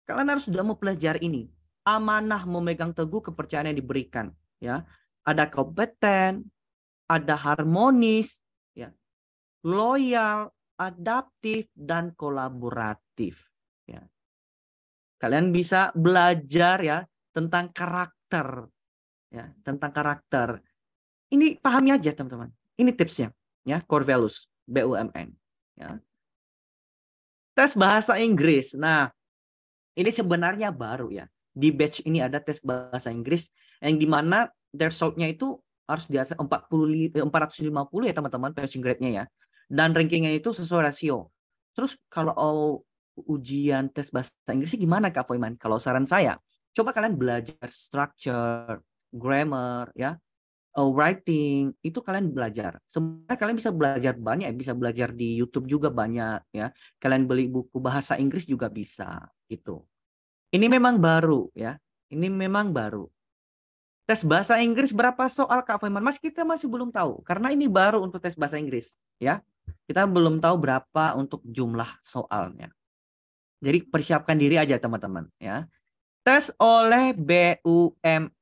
Kalian harus sudah mempelajari ini. Amanah, memegang teguh kepercayaan yang diberikan ya. Ada kompeten, ada harmonis ya. Loyal, adaptif, dan kolaboratif ya. Kalian bisa belajar ya tentang karakter. Ya, tentang karakter. Ini pahami aja teman-teman. Ini tipsnya ya, core values BUMN ya. Tes bahasa Inggris. Nah, ini sebenarnya baru ya. Di batch ini ada tes bahasa Inggris yang dimana result-nya itu harus di atas 450 ya teman-teman passing grade-nya ya. Dan rankingnya itu sesuai rasio. Terus kalau ujian tes bahasa Inggris gimana Kak Foiman? Kalau saran saya, coba kalian belajar structure, grammar ya, writing, itu kalian belajar. Sebenarnya kalian bisa belajar banyak, bisa belajar di YouTube juga banyak ya. Kalian beli buku bahasa Inggris juga bisa gitu. Ini memang baru ya. Ini memang baru. Tes bahasa Inggris berapa soal Kak Foiman? Mas, kita masih belum tahu karena ini baru untuk tes bahasa Inggris ya. Kita belum tahu berapa untuk jumlah soalnya. Jadi persiapkan diri aja teman-teman ya. Tes oleh BUMN.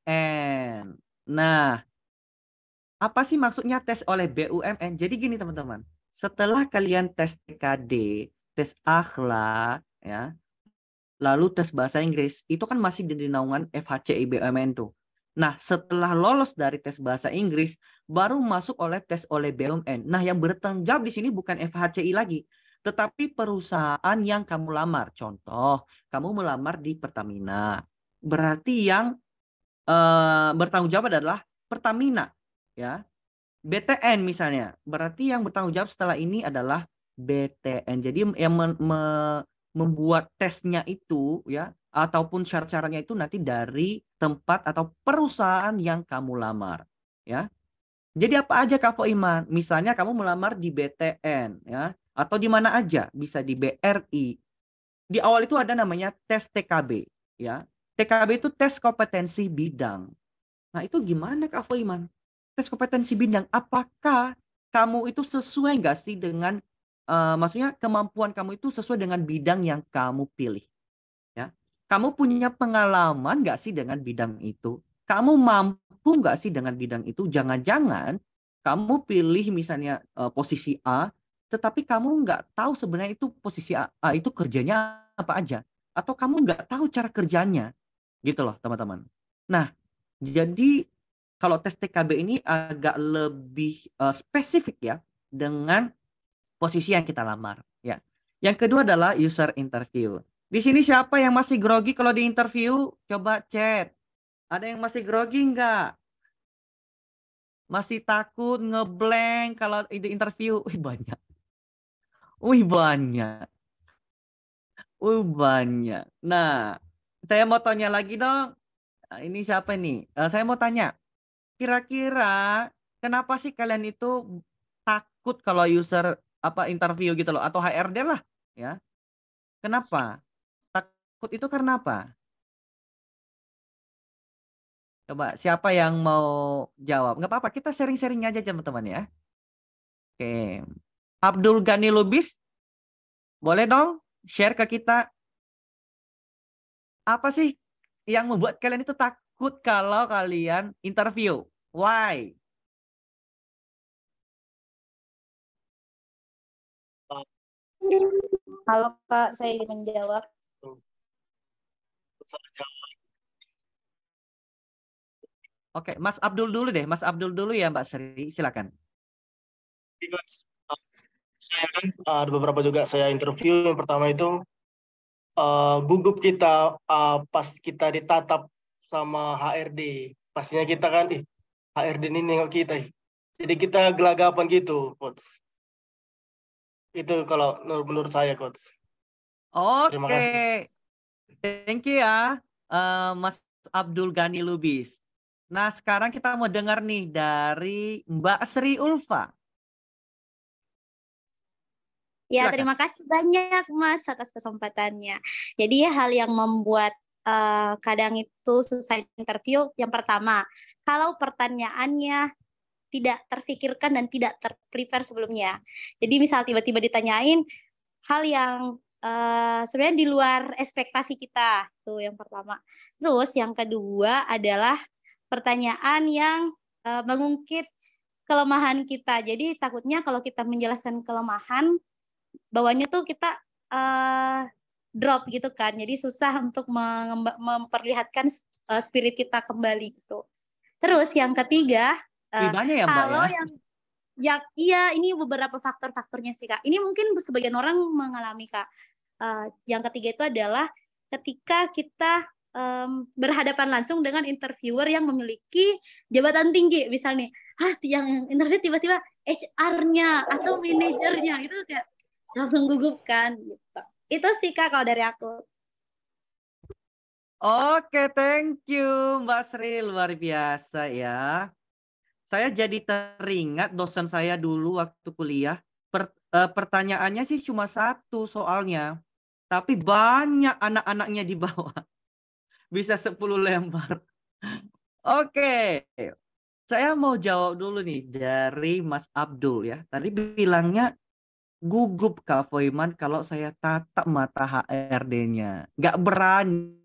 Nah, apa sih maksudnya tes oleh BUMN? Jadi gini teman-teman, setelah kalian tes TKD, tes akhlak, ya, lalu tes bahasa Inggris, itu kan masih di naungan FHCI BUMN tuh. Nah, setelah lolos dari tes bahasa Inggris, baru masuk tes oleh BUMN. Nah, yang bertanggung jawab di sini bukan FHCI lagi, tetapi perusahaan yang kamu lamar. Contoh, kamu melamar di Pertamina. Berarti yang bertanggung jawab adalah Pertamina. Ya, BTN misalnya, berarti yang bertanggung jawab setelah ini adalah BTN. Jadi yang membuat tesnya itu ya ataupun syarat-syaratnya itu nanti dari tempat atau perusahaan yang kamu lamar ya. Jadi apa aja Kak Foiman? Misalnya kamu melamar di BTN ya atau di mana aja, bisa di BRI. Di awal itu ada namanya tes TKB ya. TKB itu tes kompetensi bidang. Nah, itu gimana Kak Foiman? Tes kompetensi bidang, apakah kamu itu sesuai nggak sih dengan maksudnya kemampuan kamu itu sesuai dengan bidang yang kamu pilih ya. Kamu punya pengalaman nggak sih dengan bidang itu? Kamu mampu nggak sih dengan bidang itu? Jangan-jangan kamu pilih misalnya posisi A, tetapi kamu nggak tahu sebenarnya itu posisi A itu kerjanya apa aja, atau kamu nggak tahu cara kerjanya gitu loh teman-teman. Nah, jadi kalau tes TKB ini agak lebih spesifik ya dengan posisi yang kita lamar ya. Yang kedua adalah user interview. Di sini siapa yang masih grogi kalau di interview? Coba chat. Ada yang masih grogi nggak? Masih takut ngeblank kalau di interview? Wih banyak. Wih banyak. Wih banyak. Nah, saya mau tanya lagi dong. Ini siapa nih? Saya mau tanya. Kira-kira kenapa sih kalian itu takut kalau user interview gitu loh atau HRD lah ya? Kenapa? Takut itu karena apa? Coba siapa yang mau jawab? Nggak apa-apa, kita sharing-sharing aja teman-teman ya. Oke. Abdul Ghani Lubis, boleh dong share ke kita apa sih yang membuat kalian itu takut kalau kalian interview? Why? Halo Kak, saya ingin menjawab. Oke, Mas Abdul dulu deh. Mas Abdul dulu ya Mbak Sri, silakan. Saya kan ada beberapa juga saya interview. Yang pertama itu gugup kita pas kita ditatap sama HRD. Pastinya kita kan, HRD ini nengok kita. Jadi kita gelagapan gitu, Coach. Itu kalau menurut saya, Coach. Terima Oke, kasih. thank you ya, Mas Abdul Ghani Lubis. Nah, sekarang kita mau dengar nih dari Mbak Sri Ulfa. Ya, Silakan. terima kasih banyak Mas atas kesempatannya. Jadi hal yang membuat kadang itu susah interview, yang pertama, kalau pertanyaannya tidak terfikirkan dan tidak terprepare sebelumnya. Jadi misal tiba-tiba ditanyain hal yang sebenarnya di luar ekspektasi kita, tuh yang pertama. Terus yang kedua adalah pertanyaan yang mengungkit kelemahan kita. Jadi takutnya kalau kita menjelaskan kelemahan, bawahnya tuh kita drop gitu kan. Jadi susah untuk memperlihatkan spirit kita kembali gitu. Terus yang ketiga, Banyak ya Mbak kalau ya? iya ini beberapa faktor-faktornya sih Kak. Ini mungkin sebagian orang mengalami Kak. Yang ketiga itu adalah ketika kita berhadapan langsung dengan interviewer yang memiliki jabatan tinggi, misalnya yang interview tiba-tiba HR-nya atau manajernya, itu kayak langsung gugup kan gitu. Itu sih Kak kalau dari aku. Oke, thank you Mbak Sri, luar biasa ya. Saya jadi teringat dosen saya dulu waktu kuliah. Pertanyaannya sih cuma satu soalnya, tapi banyak anak-anaknya di bawah. Bisa 10 lembar. Oke, saya mau jawab dulu nih dari Mas Abdul ya. Tadi bilangnya gugup Kak Foiman kalau saya tatap mata HRD-nya. Nggak berani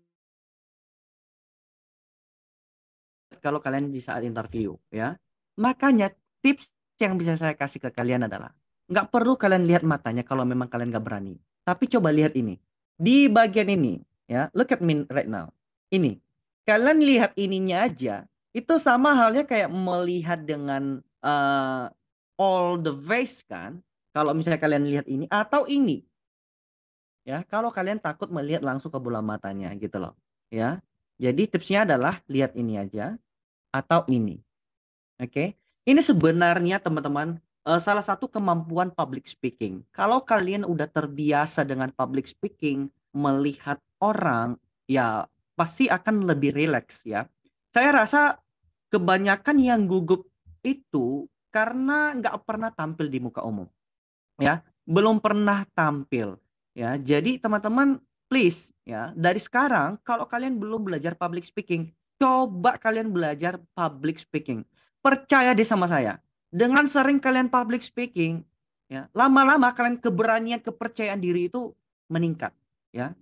kalau kalian di saat interview ya. Makanya tips yang bisa saya kasih ke kalian adalah nggak perlu kalian lihat matanya kalau memang kalian nggak berani. Tapi coba lihat ini. Di bagian ini ya, look at me right now. Ini. Kalian lihat ininya aja, itu sama halnya kayak melihat dengan all the face kan. Kalau misalnya kalian lihat ini atau ini. Ya, kalau kalian takut melihat langsung ke bola matanya gitu loh. Ya. Jadi tipsnya adalah lihat ini aja atau ini. Oke. Ini sebenarnya teman-teman salah satu kemampuan public speaking. Kalau kalian udah terbiasa dengan public speaking, melihat orang, ya pasti akan lebih rileks ya. Saya rasa kebanyakan yang gugup itu karena nggak pernah tampil di muka umum. Ya, belum pernah tampil. Ya, jadi teman-teman please ya, dari sekarang kalau kalian belum belajar public speaking, coba kalian belajar public speaking. Percaya deh sama saya. Dengan sering kalian public speaking, ya, lama-lama kalian keberanian, kepercayaan diri itu meningkat, ya.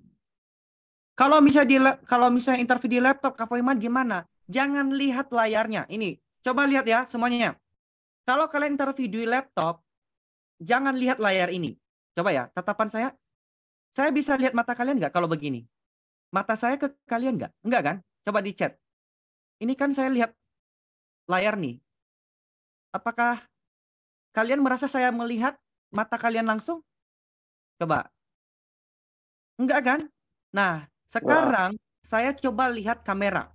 Kalau misalnya interview di laptop, Kak Foiman gimana? Jangan lihat layarnya. Ini, coba lihat ya semuanya. Kalau kalian interview di laptop, jangan lihat layar ini. Coba ya, tatapan saya bisa lihat mata kalian nggak kalau begini? Mata saya ke kalian nggak? Enggak kan? Coba di chat. Ini kan saya lihat layar nih. Apakah kalian merasa saya melihat mata kalian langsung? Coba. Enggak kan? Nah, sekarang saya coba lihat kamera.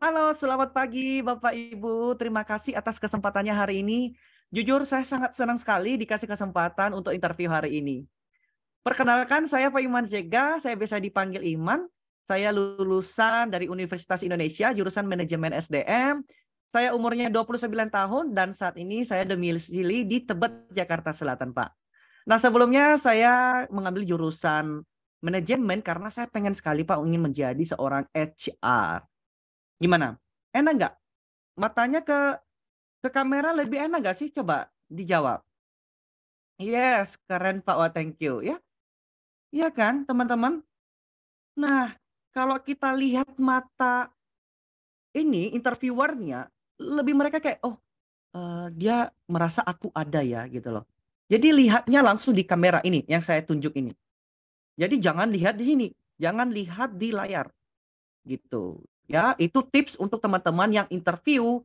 Halo, selamat pagi Bapak Ibu. Terima kasih atas kesempatannya hari ini. Jujur saya sangat senang sekali dikasih kesempatan untuk interview hari ini. Perkenalkan, saya Pak Iman Zega, saya biasa dipanggil Iman. Saya lulusan dari Universitas Indonesia, jurusan Manajemen SDM. Saya umurnya 29 tahun dan saat ini saya domisili di Tebet, Jakarta Selatan, Pak. Nah, sebelumnya saya mengambil jurusan manajemen karena saya pengen sekali, Pak, ingin menjadi seorang HR. Gimana? Enak nggak? Matanya ke kamera lebih enak nggak sih? Coba dijawab. Yes, keren Pak. Wah, thank you. Ya, iya kan, teman-teman? Nah, kalau kita lihat mata ini interviewernya, lebih mereka kayak, oh, dia merasa aku ada ya, gitu loh. Jadi lihatnya langsung di kamera ini, yang saya tunjuk ini. Jadi jangan lihat di sini, jangan lihat di layar, gitu. Ya, itu tips untuk teman-teman yang interview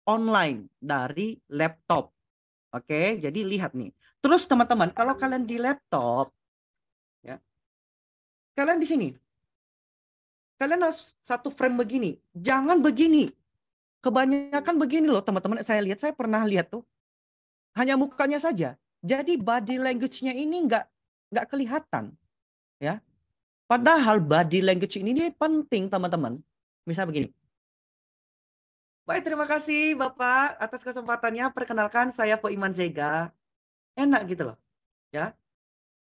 online dari laptop. Oke, jadi lihat nih. Terus teman-teman, kalau kalian di laptop, ya, kalian di sini. Kalian harus satu frame begini. Jangan begini. Kebanyakan begini loh teman-teman. Saya pernah lihat tuh. Hanya mukanya saja. Jadi body language-nya ini nggak kelihatan. Ya. Padahal body language ini penting teman-teman. Misal begini. Baik, terima kasih Bapak atas kesempatannya. Perkenalkan saya Foiman Zega. Enak gitu loh. Ya.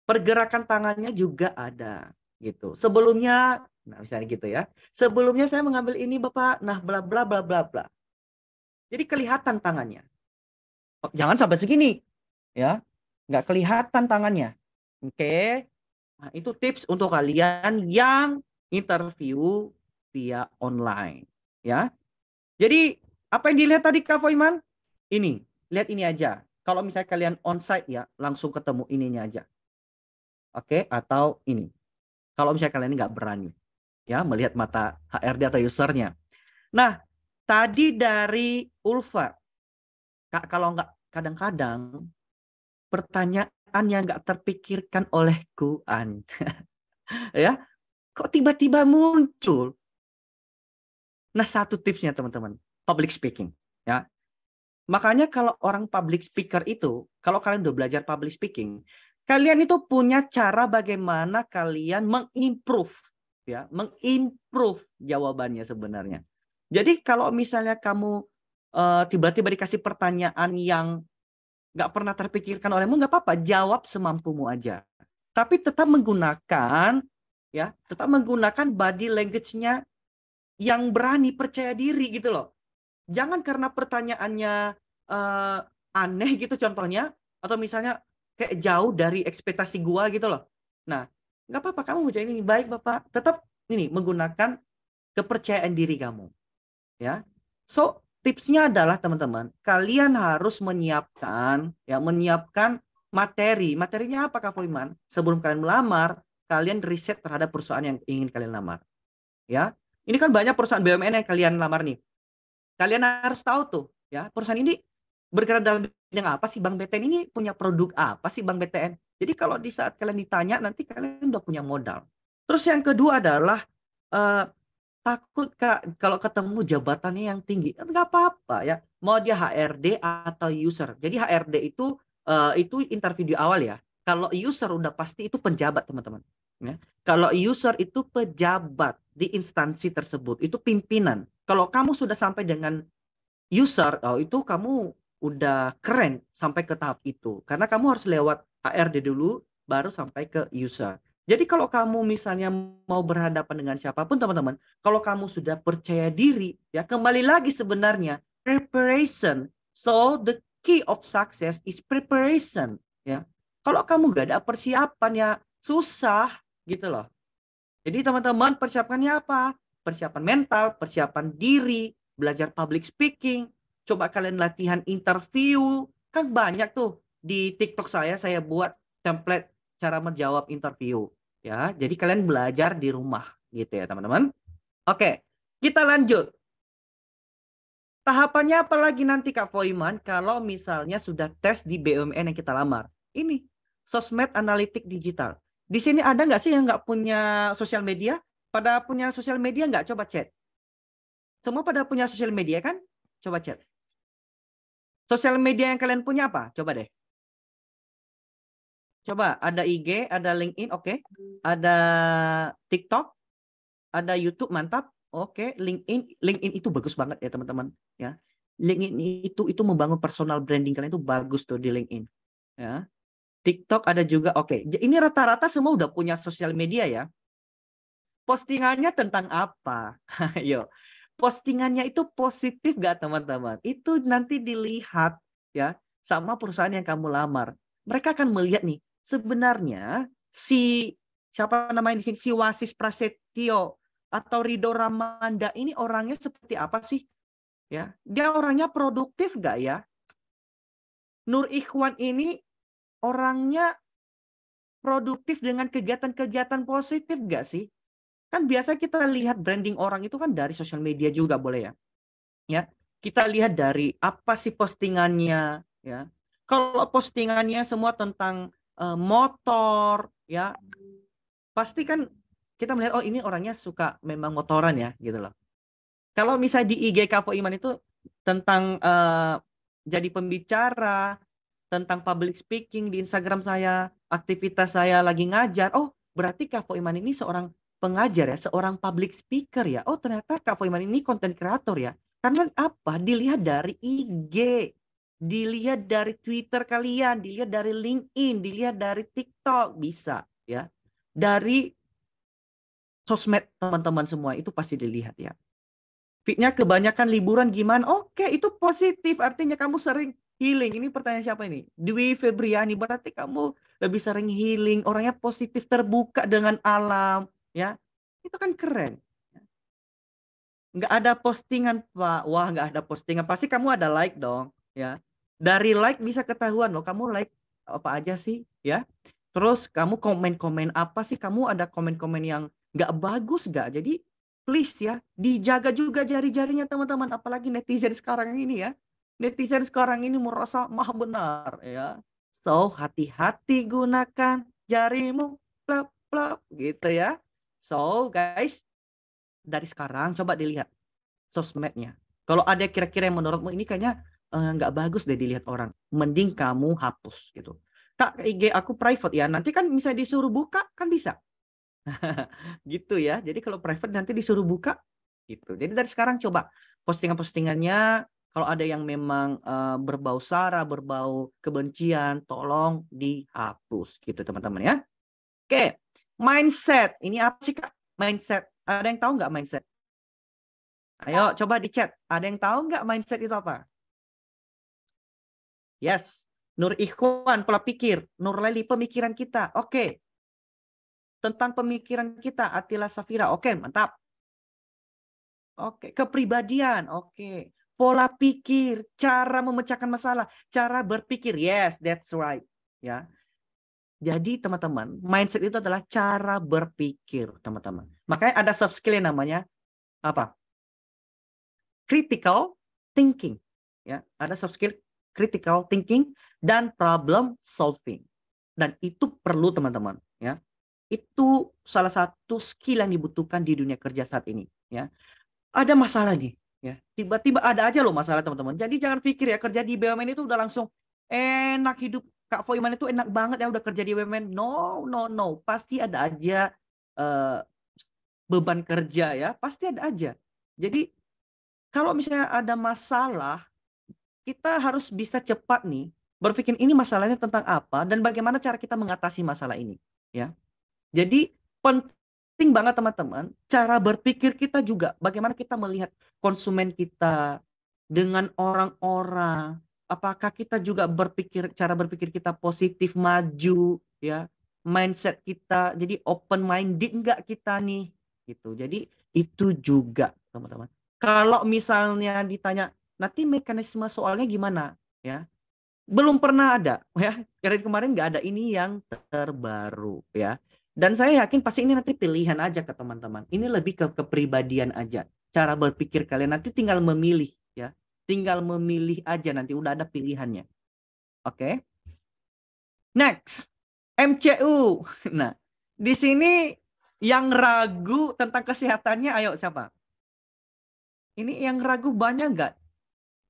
Pergerakan tangannya juga ada gitu. Sebelumnya, nah misalnya gitu ya. Sebelumnya saya mengambil ini Bapak, nah bla bla bla bla bla. Jadi kelihatan tangannya. Jangan sampai segini, ya. Nggak kelihatan tangannya. Oke. Nah, itu tips untuk kalian yang interview via online, ya. Jadi apa yang dilihat tadi Kak Foiman? Ini, lihat ini aja. Kalau misalnya kalian onsite ya, langsung ketemu ininya aja. Oke, atau ini. Kalau misalnya kalian nggak berani ya melihat mata HRD atau usernya. Nah, tadi dari Ulfa, Kak, kalau nggak kadang-kadang pertanyaan yang nggak terpikirkan olehku, ya, kok tiba-tiba muncul. Nah, satu tipsnya teman-teman, public speaking, ya. Makanya kalau orang public speaker itu, kalau kalian udah belajar public speaking, kalian itu punya cara bagaimana kalian mengimprove, ya, mengimprove jawabannya sebenarnya. Jadi kalau misalnya kamu tiba-tiba dikasih pertanyaan yang nggak pernah terpikirkan olehmu, nggak apa-apa, jawab semampumu aja. Tapi tetap menggunakan, ya, tetap menggunakan body language-nya yang berani, percaya diri gitu loh. Jangan karena pertanyaannya aneh gitu contohnya, atau misalnya kayak jauh dari ekspektasi gua gitu loh. Nah, nggak apa-apa kamu mau ini baik Bapak, tetap ini menggunakan kepercayaan diri kamu, ya. So tipsnya adalah teman-teman, kalian harus menyiapkan, ya, menyiapkan materi. Materinya apa Kak Foiman? Sebelum kalian melamar, kalian riset terhadap perusahaan yang ingin kalian lamar, ya. Ini kan banyak perusahaan BUMN yang kalian lamar nih. Kalian harus tahu tuh, ya, perusahaan ini bergerak dalam bidang apa sih, Bank BTN ini punya produk apa sih Bank BTN. Jadi kalau di saat kalian ditanya nanti kalian udah punya modal. Terus yang kedua adalah takut Kak kalau ketemu jabatannya yang tinggi. Enggak apa-apa ya. Mau dia HRD atau user. Jadi HRD itu interview di awal ya. Kalau user udah pasti itu penjabat teman-teman. Ya. Kalau user itu pejabat di instansi tersebut, itu pimpinan. Kalau kamu sudah sampai dengan user, itu kamu udah keren sampai ke tahap itu. Karena kamu harus lewat HRD dulu, baru sampai ke user. Jadi kalau kamu misalnya mau berhadapan dengan siapapun teman-teman, kalau kamu sudah percaya diri, ya kembali lagi sebenarnya preparation. So the key of success is preparation. Ya, kalau kamu gak ada persiapan ya susah gitu loh. Jadi teman-teman persiapannya apa? Persiapan mental, persiapan diri, belajar public speaking. Coba kalian latihan interview. Kan banyak tuh di TikTok saya buat template cara menjawab interview. Ya, jadi kalian belajar di rumah gitu ya teman-teman. Oke, kita lanjut. Tahapannya apa lagi nanti Kak Foiman kalau misalnya sudah tes di BUMN yang kita lamar? Ini, sosmed analitik digital. Di sini ada nggak sih yang nggak punya sosial media? Pada punya sosial media nggak? Coba chat. Semua pada punya sosial media kan? Coba chat. Sosial media yang kalian punya apa? Coba deh. Coba, ada IG, ada LinkedIn, oke. Ada TikTok, ada YouTube, mantap. Oke, LinkedIn itu bagus banget ya teman-teman. Ya, LinkedIn itu membangun personal branding kalian itu bagus tuh di LinkedIn. Ya, TikTok ada juga. Oke, ini rata-rata semua udah punya sosial media ya. Postingannya tentang apa? Ayo, postingannya itu positif gak teman-teman? Itu nanti dilihat ya sama perusahaan yang kamu lamar. Mereka akan melihat nih, sebenarnya siapa namanya di sini, si Wasis Prasetyo atau Ridho Ramanda ini orangnya seperti apa sih? Ya, dia orangnya produktif gak ya? Nur Ikhwan ini orangnya produktif dengan kegiatan-kegiatan positif gak sih? Kan biasa kita lihat branding orang itu kan dari sosial media juga boleh ya. Ya, kita lihat dari apa sih postingannya ya. Kalau postingannya semua tentang motor ya, pasti kan kita melihat oh ini orangnya suka memang motoran ya gitu loh. Kalau misalnya di IG Kak Foiman itu tentang jadi pembicara, tentang public speaking di Instagram saya, aktivitas saya lagi ngajar. Oh, berarti Kak Foiman ini seorang pengajar ya, seorang public speaker ya. Oh, ternyata Kak Foiman ini konten kreator ya. Karena apa? Dilihat dari IG, dilihat dari Twitter kalian, dilihat dari LinkedIn, dilihat dari TikTok bisa ya. Dari sosmed teman-teman semua itu pasti dilihat ya. Fitnya kebanyakan liburan gimana? Oke, itu positif. Artinya kamu sering healing. Ini pertanyaan siapa ini? Dwi Febriani. Berarti kamu lebih sering healing. Orangnya positif, terbuka dengan alam. Ya, itu kan keren. Nggak ada postingan, Pak. Wah, nggak ada postingan. Pasti kamu ada like dong. Ya, dari like bisa ketahuan loh. Kamu like apa aja sih? Ya, Terus kamu komen-komen apa sih? Kamu ada komen-komen yang nggak bagus nggak? Jadi please ya, dijaga juga jari-jarinya teman-teman. Apalagi netizen sekarang ini ya. Netizen sekarang ini merasa maha benar ya. So, hati-hati gunakan jarimu. Plap, plap, gitu ya. So, guys, dari sekarang coba dilihat sosmednya. Kalau ada kira-kira yang menurutmu ini kayaknya nggak bagus deh dilihat orang. Mending kamu hapus gitu. Kak, IG aku private ya. Nanti kan bisa disuruh buka, kan bisa. Gitu ya. Jadi kalau private nanti disuruh buka gitu. Jadi dari sekarang coba postingan-postingannya kalau ada yang memang berbau sara, berbau kebencian, tolong dihapus gitu teman-teman ya. Oke, mindset. Ini apa sih Kak? Mindset. Ada yang tahu nggak mindset? Ayo coba di chat. Ada yang tahu nggak mindset itu apa? Yes. Nur Ikhwan, pola pikir. Nur Leli, pemikiran kita. Oke. Tentang pemikiran kita, Atila Safira. Oke, mantap. Oke, kepribadian. Oke. Pola pikir, cara memecahkan masalah, cara berpikir. Yes, that's right. Ya. Jadi teman-teman, mindset itu adalah cara berpikir, teman-teman. Makanya ada soft skill yang namanya apa? Critical thinking. Ya, ada soft skill critical thinking dan problem solving. Dan itu perlu teman-teman, ya. Itu salah satu skill yang dibutuhkan di dunia kerja saat ini, ya. Ada masalah nih, ya. Tiba-tiba ada aja loh masalah, teman-teman. Jadi jangan pikir ya kerja di BUMN itu udah langsung enak hidup. Kak Foiman itu enak banget ya udah kerja di BUMN. No, no, no. Pasti ada aja beban kerja ya, pasti ada aja. Jadi kalau misalnya ada masalah, kita harus bisa cepat nih berpikir ini masalahnya tentang apa dan bagaimana cara kita mengatasi masalah ini, ya. Jadi penting banget teman-teman cara berpikir kita juga, bagaimana kita melihat konsumen kita dengan orang-orang, apakah kita juga cara berpikir kita positif, maju, ya, mindset kita jadi open minded enggak kita nih, gitu. Jadi itu juga teman-teman. Kalau misalnya ditanya nanti mekanisme soalnya gimana, ya, belum pernah ada, ya. Kemarin nggak ada, ini yang terbaru, ya. Dan saya yakin pasti ini nanti pilihan aja ke teman-teman. Ini lebih ke kepribadian aja, cara berpikir kalian nanti tinggal memilih, ya. Tinggal memilih aja, nanti udah ada pilihannya. Oke. Next, MCU. Nah, di sini yang ragu tentang kesehatannya, ayo siapa? Ini yang ragu banyak nggak?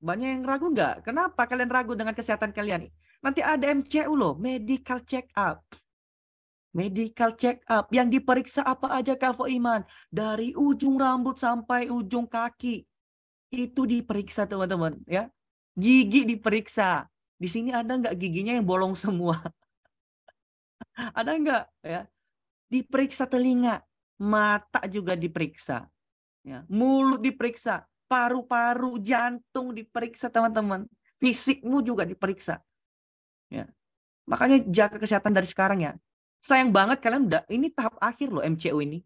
Banyak yang ragu nggak? Kenapa kalian ragu dengan kesehatan kalian? Nanti ada MCU loh, medical check up. Medical check up yang diperiksa apa aja Kak Foiman? Dari ujung rambut sampai ujung kaki. Itu diperiksa teman-teman, ya. Gigi diperiksa. Di sini ada nggak giginya yang bolong semua? Ada nggak, ya? Diperiksa telinga, mata juga diperiksa. Ya, mulut diperiksa, paru-paru, jantung diperiksa teman-teman. Fisikmu juga diperiksa. Ya. Makanya jaga kesehatan dari sekarang ya. Sayang banget kalian udah, ini tahap akhir loh MCU ini.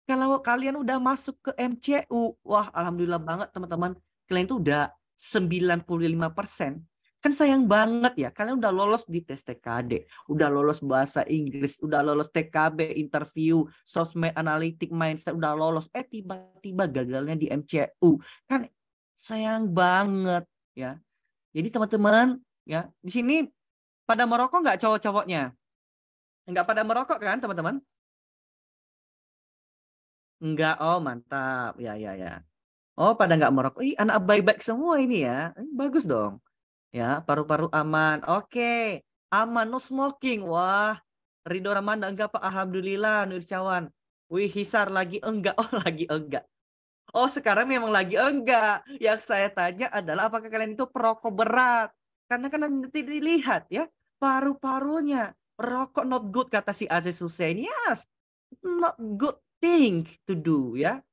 Kalau kalian udah masuk ke MCU, wah alhamdulillah banget teman-teman. Kalian itu udah 95%. Kan sayang banget ya, kalian udah lolos di tes TKD, udah lolos bahasa Inggris, udah lolos TKB, interview, sosmed, analitik, mindset, udah lolos. Tiba-tiba gagalnya di MCU. Kan sayang banget ya. Jadi teman-teman ya, di sini pada merokok nggak cowok-cowoknya? Nggak pada merokok kan teman-teman? Enggak, oh mantap. Ya. Oh pada nggak merokok. Ih, anak baik-baik semua ini ya. Bagus dong. Ya, paru-paru aman. Oke, aman, no smoking. Wah, Ridho Ramanda enggak Pak. Alhamdulillah, Nurcawan. Wih, Hisar lagi enggak. Oh, lagi enggak. Oh, sekarang memang lagi enggak. Yang saya tanya adalah apakah kalian itu perokok berat? Karena kan nanti dilihat ya, paru-parunya. Rokok not good kata si Aziz Hussein. Yes, not good thing to do ya.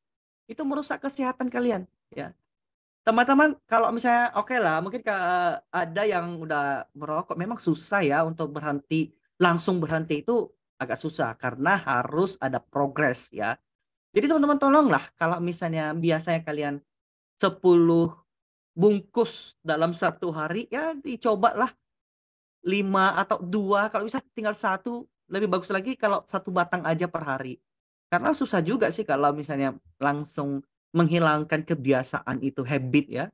Itu merusak kesehatan kalian ya. Teman-teman, kalau misalnya oke lah, mungkin ada yang udah merokok, memang susah ya untuk berhenti, langsung berhenti itu agak susah karena harus ada progres ya. Jadi teman-teman tolonglah kalau misalnya biasanya kalian 10 bungkus dalam 1 hari, ya dicobalah 5 atau 2, kalau bisa tinggal 1, lebih bagus lagi kalau 1 batang aja per hari. Karena susah juga sih kalau misalnya langsung menghilangkan kebiasaan itu, habit ya.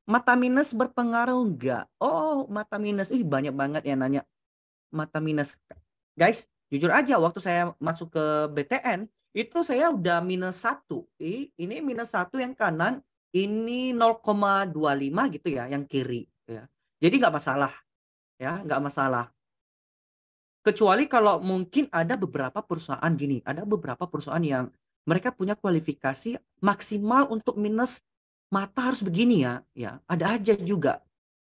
Mata minus berpengaruh enggak? Oh, mata minus. Banyak banget yang nanya mata minus. Guys, jujur aja waktu saya masuk ke BTN, itu saya udah -1. Ini -1 yang kanan, ini 0,25 gitu ya, yang kiri. Ya. Jadi nggak masalah. Ya, nggak masalah. Kecuali kalau mungkin ada beberapa perusahaan gini, ada beberapa perusahaan yang mereka punya kualifikasi maksimal untuk minus mata harus begini ya, ada aja juga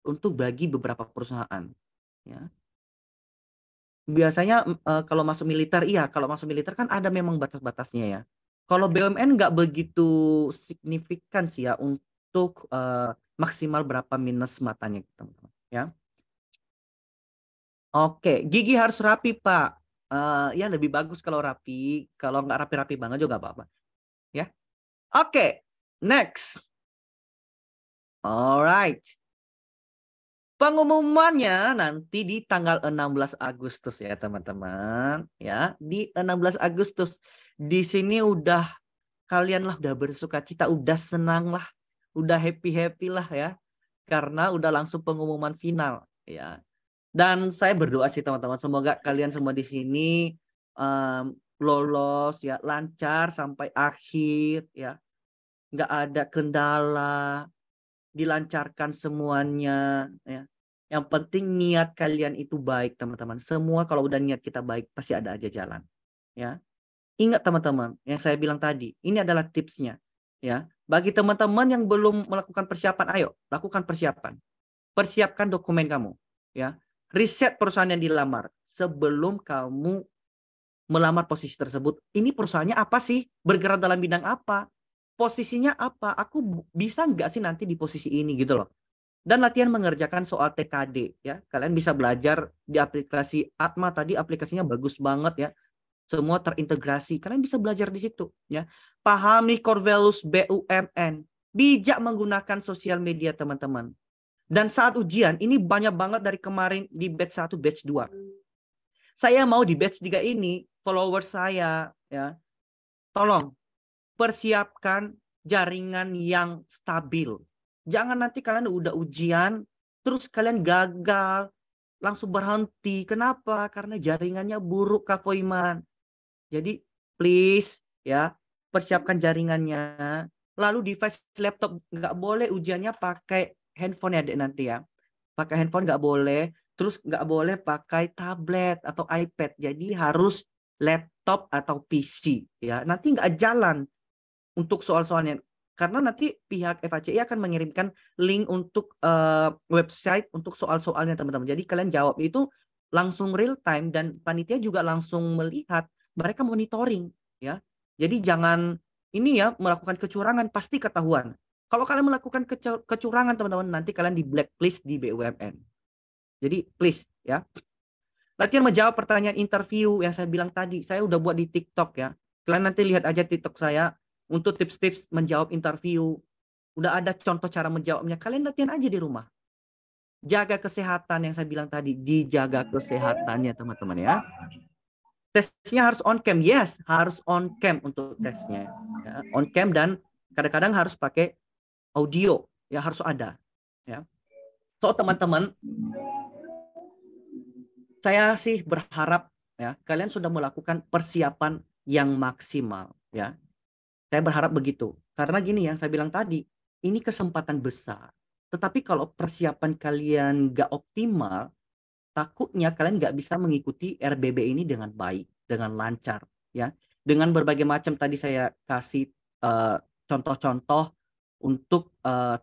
untuk bagi beberapa perusahaan. Ya. Biasanya kalau masuk militer, kalau masuk militer kan ada memang batas-batasnya ya. Kalau BUMN nggak begitu signifikan sih ya untuk maksimal berapa minus matanya, teman-teman. Ya. Oke, gigi harus rapi, Pak. Ya lebih bagus kalau rapi. Kalau nggak rapi-rapi banget juga nggak apa-apa. Ya. Oke, next. Alright. Pengumumannya nanti di tanggal 16 Agustus ya, teman-teman. Ya, di 16 Agustus. Di sini kalian lah udah bersukacita, udah senang lah, udah happy-happy lah ya. Karena udah langsung pengumuman final ya. Dan saya berdoa sih teman-teman, semoga kalian semua di sini lolos ya, lancar sampai akhir ya. Nggak ada kendala, dilancarkan semuanya ya. Yang penting niat kalian itu baik, teman-teman. Semua kalau udah niat kita baik pasti ada aja jalan ya. Ingat teman-teman, yang saya bilang tadi, ini adalah tipsnya ya. Bagi teman-teman yang belum melakukan persiapan, ayo lakukan persiapan. Persiapkan dokumen kamu ya. Riset perusahaan yang dilamar sebelum kamu melamar posisi tersebut. Ini perusahaannya apa sih? Bergerak dalam bidang apa? Posisinya apa? Aku bisa nggak sih nanti di posisi ini gitu loh. Dan latihan mengerjakan soal TKD ya. Kalian bisa belajar di aplikasi Atma tadi, aplikasinya bagus banget ya. Semua terintegrasi. Kalian bisa belajar di situ ya. Pahami core values BUMN. Bijak menggunakan sosial media, teman-teman. Dan saat ujian, ini banyak banget dari kemarin di batch 1, batch 2. Saya mau di batch 3 ini, followers saya ya. Tolong persiapkan jaringan yang stabil. Jangan nanti kalian udah ujian, terus kalian gagal, langsung berhenti. Kenapa? Karena jaringannya buruk, Kak Foiman. Jadi please ya, persiapkan jaringannya. Lalu device laptop nggak boleh ujiannya pakai handphone ya, Dek, nanti ya. Pakai handphone nggak boleh. Terus nggak boleh pakai tablet atau iPad. Jadi harus laptop atau PC ya. Nanti nggak jalan untuk soal-soalnya. Karena nanti pihak FHCI akan mengirimkan link untuk website untuk soal-soalnya, teman-teman. Jadi kalian jawab itu langsung real time dan panitia juga langsung melihat, mereka monitoring ya. Jadi jangan ini ya melakukan kecurangan, pasti ketahuan. Kalau kalian melakukan kecurangan, teman-teman, nanti kalian di blacklist di BUMN. Jadi please ya. Latihan menjawab pertanyaan interview yang saya bilang tadi, saya udah buat di TikTok ya. Kalian nanti lihat aja TikTok saya untuk tips-tips menjawab interview. Udah ada contoh cara menjawabnya. Kalian latihan aja di rumah. Jaga kesehatan yang saya bilang tadi. Dijaga kesehatannya, teman-teman ya. Tesnya harus on cam. Yes, harus on cam untuk tesnya. Ya, on cam dan kadang-kadang harus pakai audio. Ya, harus ada. Ya. So, teman-teman, saya sih berharap ya kalian sudah melakukan persiapan yang maksimal ya. Saya berharap begitu. Karena gini yang saya bilang tadi, ini kesempatan besar. Tetapi kalau persiapan kalian nggak optimal, takutnya kalian nggak bisa mengikuti RBB ini dengan baik, dengan lancar ya. Dengan berbagai macam tadi saya kasih contoh-contoh untuk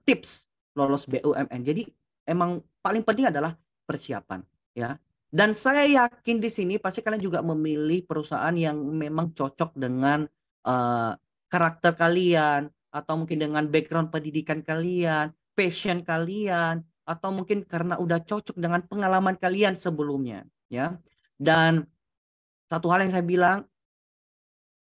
tips lolos BUMN. Jadi emang paling penting adalah persiapan ya. Dan saya yakin di sini pasti kalian juga memilih perusahaan yang memang cocok dengan karakter kalian, atau mungkin dengan background pendidikan kalian, passion kalian, atau mungkin karena udah cocok dengan pengalaman kalian sebelumnya ya. Dan satu hal yang saya bilang,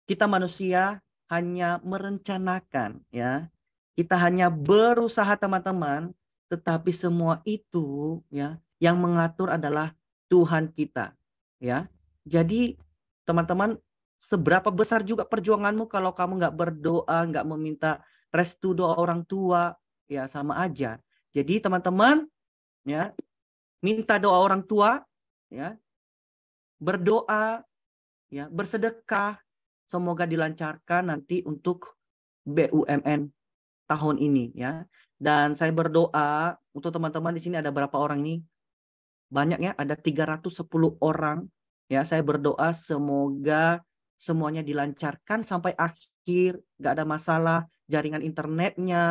kita manusia hanya merencanakan ya. Kita hanya berusaha, teman-teman. tetapi semua itu ya yang mengatur adalah Tuhan kita, ya. Jadi teman-teman, seberapa besar juga perjuanganmu kalau kamu nggak berdoa, nggak meminta restu doa orang tua, ya sama aja. Jadi teman-teman, ya, minta doa orang tua, ya, berdoa, ya, bersedekah, semoga dilancarkan nanti untuk BUMN tahun ini, ya. Dan saya berdoa untuk teman-teman di sini, ada berapa orang nih? Banyak ya, ada 310 orang. Ya, saya berdoa semoga semuanya dilancarkan sampai akhir, nggak ada masalah, jaringan internetnya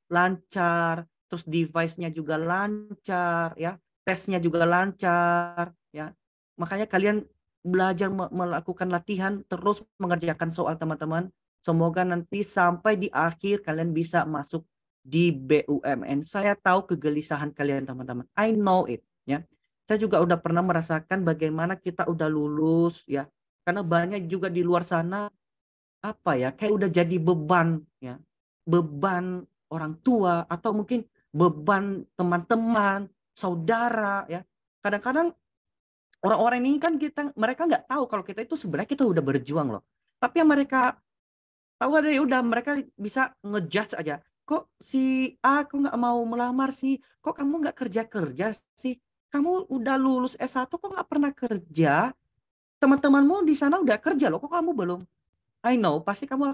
lancar, terus device-nya juga lancar, ya, tesnya juga lancar, ya. Makanya kalian belajar melakukan latihan, terus mengerjakan soal teman-teman. Semoga nanti sampai di akhir kalian bisa masuk di BUMN. Saya tahu kegelisahan kalian teman-teman. I know it, ya. Saya juga udah pernah merasakan bagaimana kita udah lulus, ya. Karena banyak juga di luar sana apa ya, kayak udah jadi beban, ya. Beban orang tua atau mungkin beban teman-teman, saudara, ya. Kadang-kadang orang-orang ini kan mereka nggak tahu kalau kita itu sebenarnya kita udah berjuang loh. Tapi yang mereka tahu ada ya udah mereka bisa ngejudge aja. Kok si A kok nggak mau melamar sih? Kok kamu nggak kerja-kerja sih? Kamu udah lulus S1 kok nggak pernah kerja? Teman-temanmu di sana udah kerja loh, kok kamu belum? I know, pasti kamu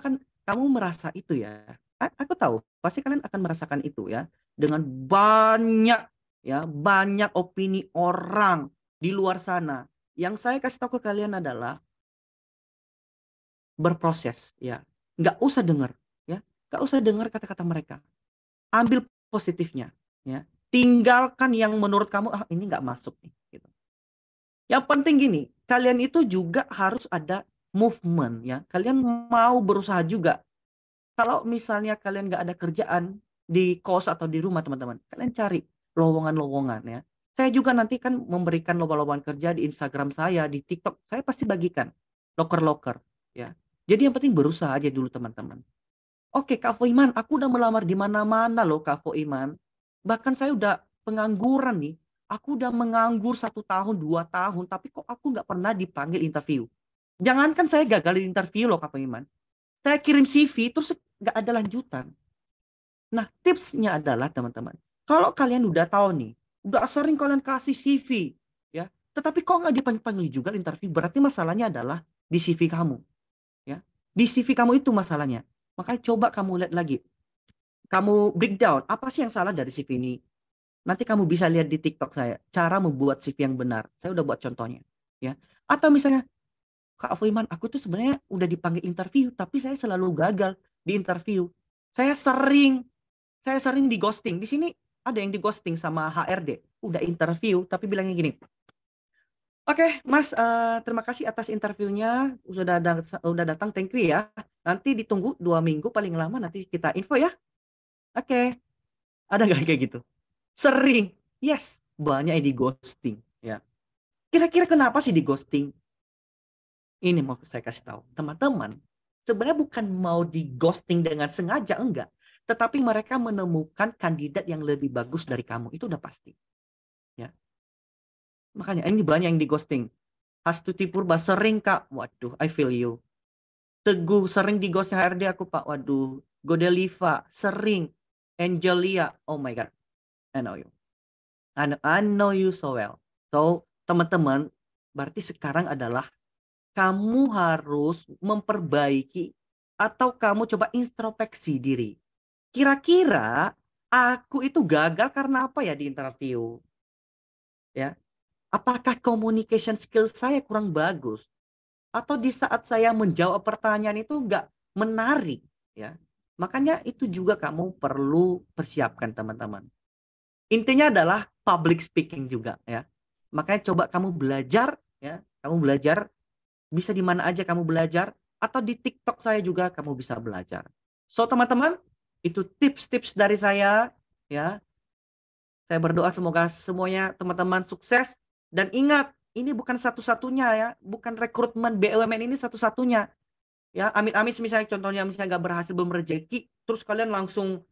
merasa itu ya. Aku tahu, pasti kalian akan merasakan itu ya. Dengan banyak opini orang di luar sana. Yang saya kasih tahu ke kalian adalah berproses, ya. Nggak usah dengar, ya. Nggak usah dengar kata-kata mereka. Ambil positifnya, ya. Tinggalkan yang menurut kamu ini nggak masuk nih, gitu. Yang penting gini, kalian itu juga harus ada movement, ya. Kalian mau berusaha juga. Kalau misalnya kalian nggak ada kerjaan di kos atau di rumah teman-teman, kalian cari lowongan-lowongan, ya. Saya juga nanti kan memberikan lowongan kerja di Instagram saya, di TikTok, saya pasti bagikan loker-loker, ya. Jadi yang penting berusaha aja dulu teman-teman. Oke, Kak Foiman, aku udah melamar di mana-mana loh Kak Foiman. Bahkan saya udah pengangguran nih. Aku udah menganggur 1 tahun, 2 tahun, tapi kok aku nggak pernah dipanggil interview. Jangankan saya gagal di interview loh Kak Foiman. Saya kirim CV, terus nggak ada lanjutan. Nah, tipsnya adalah teman-teman, kalau kalian udah tahu nih, udah sering kalian kasih CV, ya, tetapi kok nggak dipanggil juga interview, berarti masalahnya adalah di CV kamu. Ya, di CV kamu itu masalahnya. Makanya coba kamu lihat lagi. Kamu breakdown, apa sih yang salah dari CV ini? Nanti kamu bisa lihat di TikTok saya, cara membuat CV yang benar. Saya udah buat contohnya. Ya. Atau misalnya, Kak Foiman, aku tuh sebenarnya udah dipanggil interview, tapi saya selalu gagal di interview. Saya sering di ghosting. Di sini ada yang di ghosting sama HRD. Udah interview, tapi bilangnya gini, oke, Mas, terima kasih atas interviewnya. Udah datang, thank you ya. Nanti ditunggu 2 minggu paling lama, nanti kita info ya. Oke. Ada nggak kayak gitu? Sering. Yes, banyak yang di ghosting. Ya. Kira-kira kenapa sih di ghosting? Ini mau saya kasih tahu. Teman-teman, sebenarnya bukan mau di ghosting dengan sengaja, enggak. Tetapi mereka menemukan kandidat yang lebih bagus dari kamu. Itu udah pasti. Ya. Makanya ini banyak yang di ghosting. Hastuti Purba sering Kak. Waduh, I feel you. Teguh sering di ghosting HRD aku Pak. Waduh. Godeliva sering. Angelia. Oh my God. I know you. I know you so well. So teman-teman, berarti sekarang adalah kamu harus memperbaiki atau kamu coba introspeksi diri. Kira-kira aku itu gagal karena apa ya di interview? Ya. Apakah communication skill saya kurang bagus? Atau di saat saya menjawab pertanyaan itu nggak menarik? Ya. Makanya itu juga kamu perlu persiapkan teman-teman. Intinya adalah public speaking juga ya. Makanya coba kamu belajar ya. Kamu belajar bisa di mana aja kamu belajar atau di TikTok saya juga kamu bisa belajar. So teman-teman, itu tips-tips dari saya ya. Saya berdoa semoga semuanya teman-teman sukses. Dan ingat, ini bukan satu-satunya ya, bukan rekrutmen BUMN ini satu-satunya. Ya, amit-amit misalnya contohnya misalnya nggak berhasil, belum rezeki, terus kalian langsung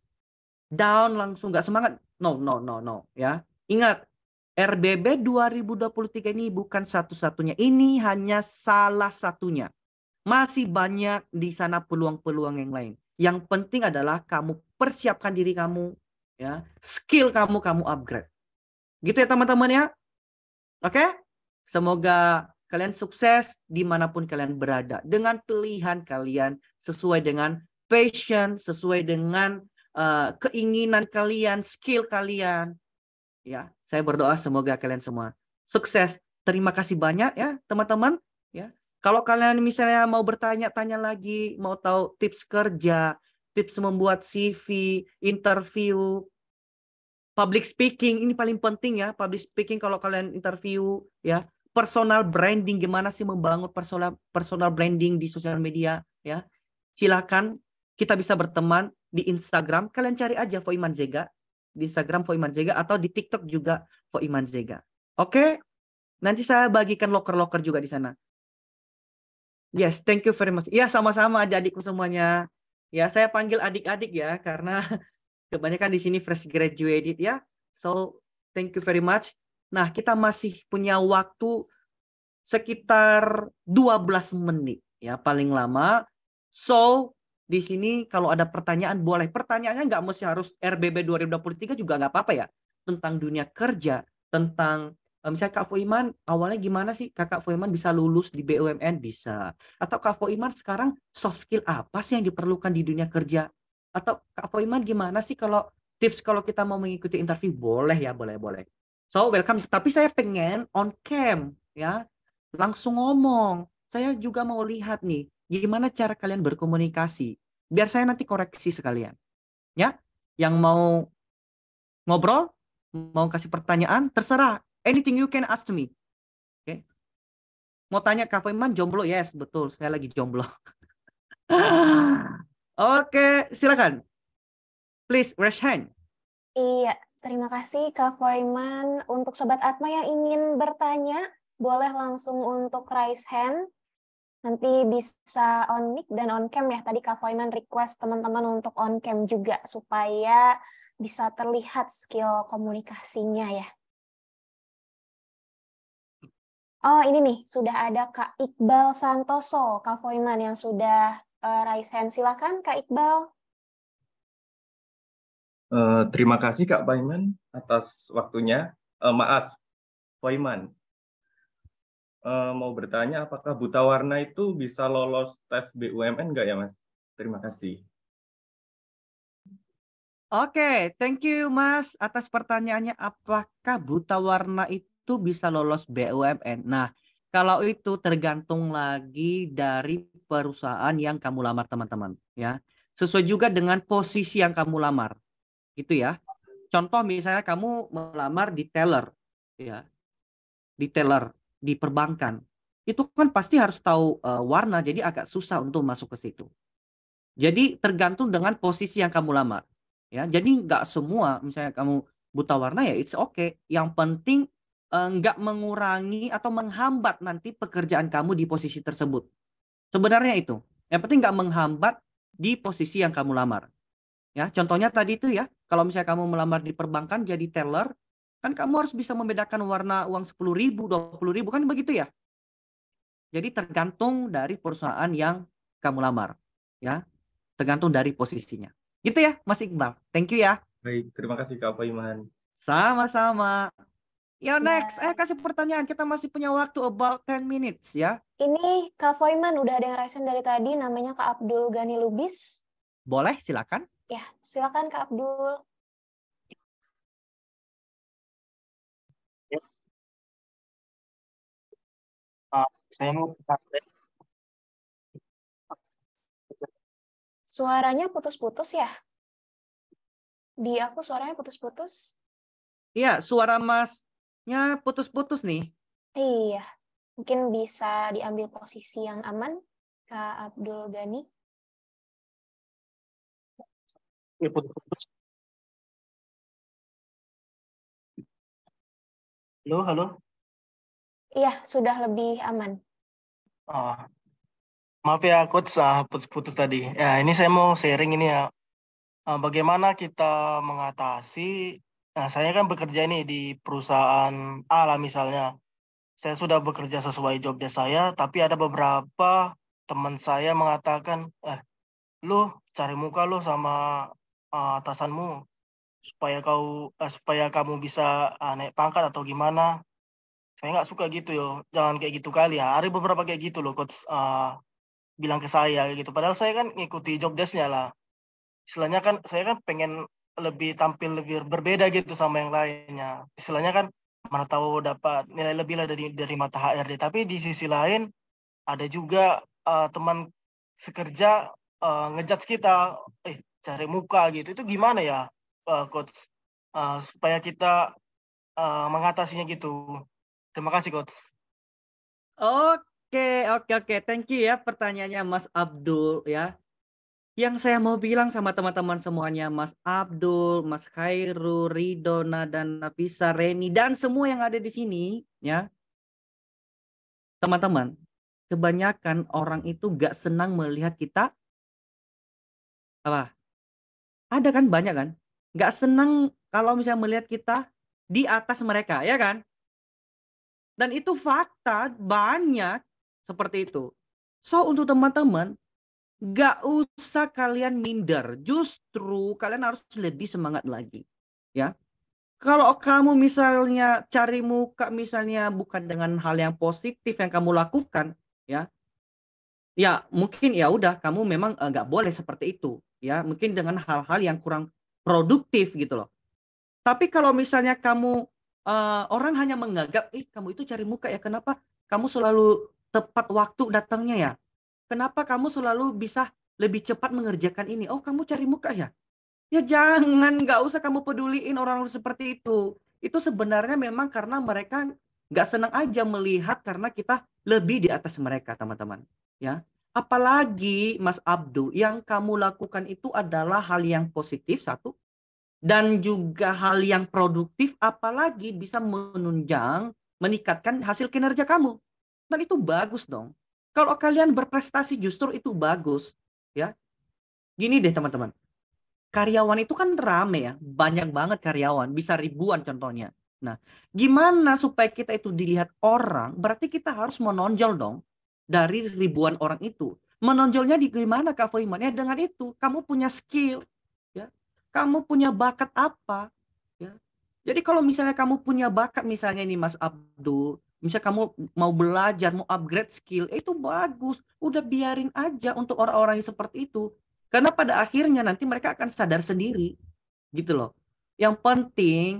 down, langsung nggak semangat. No. Ya, ingat, RBB 2023 ini bukan satu-satunya. Ini hanya salah satunya. Masih banyak di sana peluang-peluang yang lain. Yang penting adalah kamu persiapkan diri kamu, ya, skill kamu upgrade. Gitu ya teman-teman ya. Oke? Semoga kalian sukses dimanapun kalian berada. Dengan pilihan kalian sesuai dengan passion, sesuai dengan keinginan kalian, skill kalian. Ya, saya berdoa semoga kalian semua sukses. Terima kasih banyak ya teman-teman. Ya, kalau kalian misalnya mau bertanya-tanya lagi, mau tahu tips kerja, tips membuat CV, interview, public speaking, ini paling penting ya. Public speaking kalau kalian interview, ya. Personal branding, gimana sih membangun personal branding di sosial media, ya. Silakan kita bisa berteman di Instagram. Kalian cari aja Foiman Zega. Di Instagram Foiman Zega atau di TikTok juga Foiman Zega. Oke? Nanti saya bagikan loker-loker juga di sana. Yes, thank you very much. Ya, sama-sama adik-adikku semuanya. Ya, saya panggil adik-adik ya karena kebanyakan di sini fresh graduated ya. So, thank you very much. Nah, kita masih punya waktu sekitar 12 menit ya paling lama. So, di sini kalau ada pertanyaan boleh. Pertanyaannya nggak mesti harus RBB 2023 juga nggak apa-apa ya. Tentang dunia kerja, tentang misalnya Kak Foiman awalnya gimana sih Kakak Foiman bisa lulus di BUMN bisa. Atau Kak Foiman sekarang soft skill apa sih yang diperlukan di dunia kerja? Atau Kak Foiman gimana sih kalau tips kalau kita mau mengikuti interview? Boleh ya, boleh. So, welcome. Tapi saya pengen on cam ya. Langsung ngomong. Saya juga mau lihat nih gimana cara kalian berkomunikasi. Biar saya nanti koreksi sekalian. Ya, yang mau ngobrol, mau kasih pertanyaan, terserah. Anything you can ask to me. Oke. Mau tanya Kak Foiman jomblo? Yes, betul. Saya lagi jomblo. Oke, silakan. Please raise hand. Iya, terima kasih Kak Foiman. Untuk Sobat Atma yang ingin bertanya, boleh langsung untuk raise hand. Nanti bisa on mic dan on cam ya. Tadi Kak Foiman request teman-teman untuk on cam juga supaya bisa terlihat skill komunikasinya ya. Oh ini nih, sudah ada Kak Iqbal Santoso, Kak Foiman yang sudah raise hand. Silakan Kak Iqbal. Terima kasih Kak Foiman atas waktunya. Maaf, Foiman. Mau bertanya apakah buta warna itu bisa lolos tes BUMN nggak ya Mas? Terima kasih. Oke, thank you Mas atas pertanyaannya. Apakah buta warna itu bisa lolos BUMN? Nah, kalau itu tergantung lagi dari perusahaan yang kamu lamar teman-teman. Ya, sesuai juga dengan posisi yang kamu lamar, gitu ya. Contoh misalnya kamu melamar di teller, ya, di teller di perbankan, itu kan pasti harus tahu warna, jadi agak susah untuk masuk ke situ. Jadi tergantung dengan posisi yang kamu lamar. Ya, jadi nggak semua, misalnya kamu buta warna ya it's okay. Yang penting nggak mengurangi atau menghambat nanti pekerjaan kamu di posisi tersebut. Sebenarnya itu. Yang penting nggak menghambat di posisi yang kamu lamar. Ya, contohnya tadi itu ya, kalau misalnya kamu melamar di perbankan jadi teller, kan kamu harus bisa membedakan warna uang 10.000, 20.000, kan begitu ya. Jadi tergantung dari perusahaan yang kamu lamar. Ya, tergantung dari posisinya. Gitu ya, Mas Iqbal. Thank you ya. Baik, terima kasih Kak Foiman. Sama-sama. Ya, next. Kasih pertanyaan. Kita masih punya waktu about 10 minutes ya. Ini Kak Foiman udah ada yang raise hand dari tadi, namanya Kak Abdul Ghani Lubis. Boleh, silakan. Ya, silakan Kak Abdul. Saya mau Suaranya putus-putus ya? Di aku suaranya putus-putus. Iya, suara Masnya putus-putus nih. Iya, mungkin bisa diambil posisi yang aman, Kak Abdul Ghani. Halo. Iya, sudah lebih aman. Maaf ya, Coach, putus-putus tadi. Ya, ini saya mau sharing ini ya. Bagaimana kita mengatasi Nah, saya kan bekerja ini di perusahaan A lah misalnya. Saya sudah bekerja sesuai job desk saya, tapi ada beberapa teman saya mengatakan, lu cari muka lu sama atasanmu supaya kamu bisa naik pangkat atau gimana. Saya nggak suka gitu yo, jangan kayak gitu kali ya. Ada beberapa kayak gitu loh, coach bilang ke saya kayak gitu. Padahal saya kan ngikuti job desk-nya lah. Istilahnya kan saya kan pengen tampil lebih berbeda gitu sama yang lainnya. Istilahnya kan mana tahu dapat nilai lebih lah dari mata HRD. Tapi di sisi lain ada juga teman sekerja ngejudge kita, cari muka gitu. Itu gimana ya, coach? Supaya kita mengatasinya gitu. Terima kasih, coach. Oke. Thank you ya pertanyaannya Mas Abdul ya. Yang saya mau bilang sama teman-teman semuanya, Mas Abdul, Mas Khairu, Ridona, dan Nafisa, Reni, dan semua yang ada di sini, ya. Teman-teman, kebanyakan orang itu gak senang melihat kita, apa? Ada kan, banyak kan? Gak senang kalau misalnya melihat kita di atas mereka, ya kan? Dan itu fakta, banyak seperti itu. So, untuk teman-teman, gak usah kalian minder, justru kalian harus lebih semangat lagi, ya. Kalau kamu misalnya cari muka misalnya bukan dengan hal yang positif yang kamu lakukan, ya mungkin ya udah kamu memang nggak boleh seperti itu, ya mungkin dengan hal-hal yang kurang produktif gitu loh. Tapi kalau misalnya kamu orang hanya menganggap, kamu itu cari muka ya, kenapa kamu selalu tepat waktu datangnya ya? Kenapa kamu selalu bisa lebih cepat mengerjakan ini? Oh, kamu cari muka ya? Ya jangan, nggak usah kamu peduliin orang seperti itu. Itu sebenarnya memang karena mereka nggak senang aja melihat karena kita lebih di atas mereka, teman-teman. Ya, apalagi Mas Abdul, yang kamu lakukan itu adalah hal yang positif satu, dan juga hal yang produktif, apalagi bisa menunjang, meningkatkan hasil kinerja kamu. Dan itu bagus dong. Kalau kalian berprestasi justru itu bagus, ya. Gini deh teman-teman. Karyawan itu kan rame ya, banyak banget karyawan, bisa ribuan contohnya. Nah, gimana supaya kita itu dilihat orang? Berarti kita harus menonjol dong dari ribuan orang itu. Menonjolnya di gimana Kak Foiman? Ya dengan itu, kamu punya skill, ya. Kamu punya bakat apa, ya. Jadi kalau misalnya kamu punya bakat misalnya ini Mas Abdul, misalnya kamu mau belajar, mau upgrade skill, itu bagus. Udah biarin aja untuk orang-orang yang seperti itu. Karena pada akhirnya nanti mereka akan sadar sendiri, gitu loh. Yang penting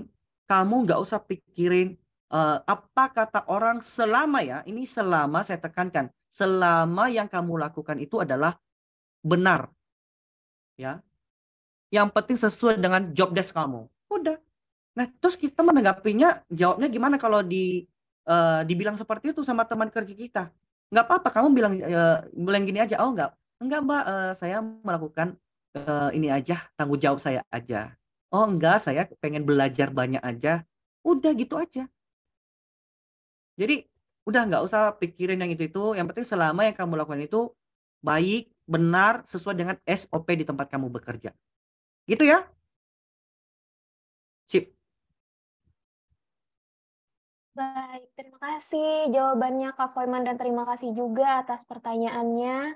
kamu nggak usah pikirin apa kata orang selama ya, ini selama saya tekankan, selama yang kamu lakukan itu adalah benar, ya. Yang penting sesuai dengan job desk kamu. Udah. Nah, terus kita menanggapinya, jawabnya gimana kalau dibilang seperti itu sama teman kerja kita? Nggak apa-apa, kamu bilang gini aja, oh enggak Mbak, saya melakukan ini aja, tanggung jawab saya aja. Oh enggak, saya pengen belajar banyak aja. Udah gitu aja. Jadi udah nggak usah pikirin yang itu. Yang penting selama yang kamu lakukan itu baik, benar, sesuai dengan SOP di tempat kamu bekerja. Gitu ya? Sip. Baik, terima kasih jawabannya Kak Foiman dan terima kasih juga atas pertanyaannya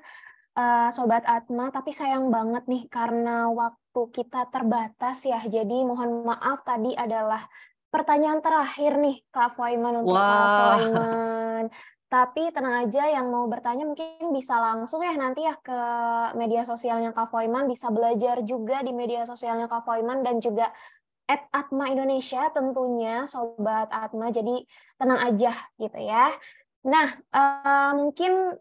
Sobat Atma. Tapi sayang banget nih karena waktu kita terbatas ya. Jadi mohon maaf tadi adalah pertanyaan terakhir nih Kak Foiman untuk Kak Foiman. Tapi tenang aja yang mau bertanya mungkin bisa langsung ya nanti ya ke media sosialnya Kak Foiman. Bisa belajar juga di media sosialnya Kak Foiman dan juga @Atma Indonesia tentunya Sobat Atma, jadi tenang aja gitu ya. Nah, mungkin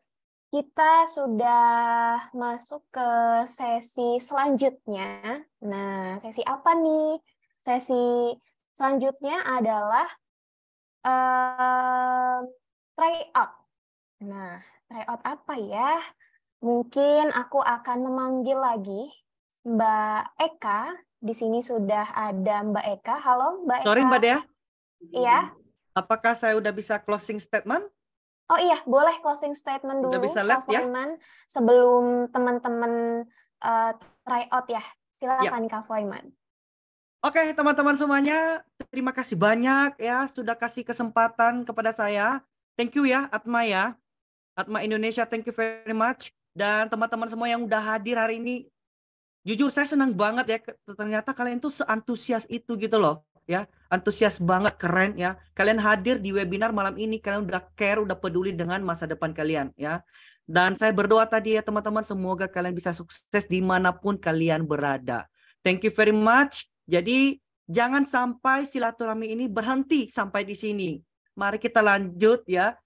kita sudah masuk ke sesi selanjutnya. Nah, sesi apa nih? Sesi selanjutnya adalah tryout. Nah, tryout apa ya? Mungkin aku akan memanggil lagi Mbak Eka. Di sini sudah ada Mbak Eka. Halo Mbak Eka. Sorry Mbak Dea. Iya. Apakah saya udah bisa closing statement? Oh iya, boleh closing statement dulu Udah bisa live ya? sebelum teman-teman tryout ya. Silakan Ya. Kak Foiman. Oke, teman-teman semuanya, terima kasih banyak ya sudah kasih kesempatan kepada saya. Thank you ya, Atma ya. Atma Indonesia, thank you very much. Dan teman-teman semua yang udah hadir hari ini, jujur saya senang banget ya. Ternyata kalian tuh seantusias itu gitu loh. Ya, antusias banget, keren ya. Kalian hadir di webinar malam ini, kalian udah care, udah peduli dengan masa depan kalian ya. Dan saya berdoa tadi ya teman-teman, semoga kalian bisa sukses dimanapun kalian berada. Thank you very much. Jadi jangan sampai silaturahmi ini berhenti sampai di sini. Mari kita lanjut ya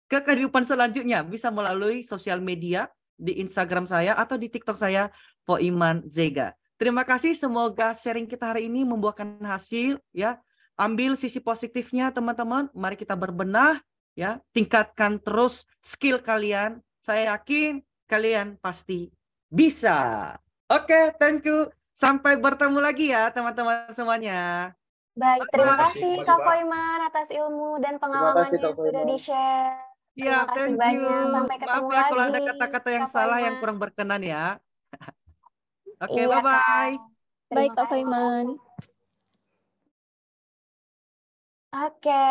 ke kehidupan selanjutnya. Bisa melalui sosial media, di Instagram saya atau di TikTok saya, Foiman Zega. Terima kasih, semoga sharing kita hari ini membuahkan hasil ya. Ambil sisi positifnya teman-teman, mari kita berbenah ya, tingkatkan terus skill kalian. Saya yakin kalian pasti bisa. Oke, thank you. Sampai bertemu lagi ya teman-teman semuanya. Baik, terima Terima kasih kasih, Kak Pak. Foiman atas ilmu dan Terima kasih pengalamannya Kak yang sudah Foiman. di-share. Terima Siap, kasih thank you. banyak. Sampai Maaf ketemu ya kalau ada lagi, kata-kata yang Kak salah, yang Foiman. kurang berkenan ya. Oke, Iya, Kak. bye-bye. Terima Baik, Kak kasih. Foiman. Oke,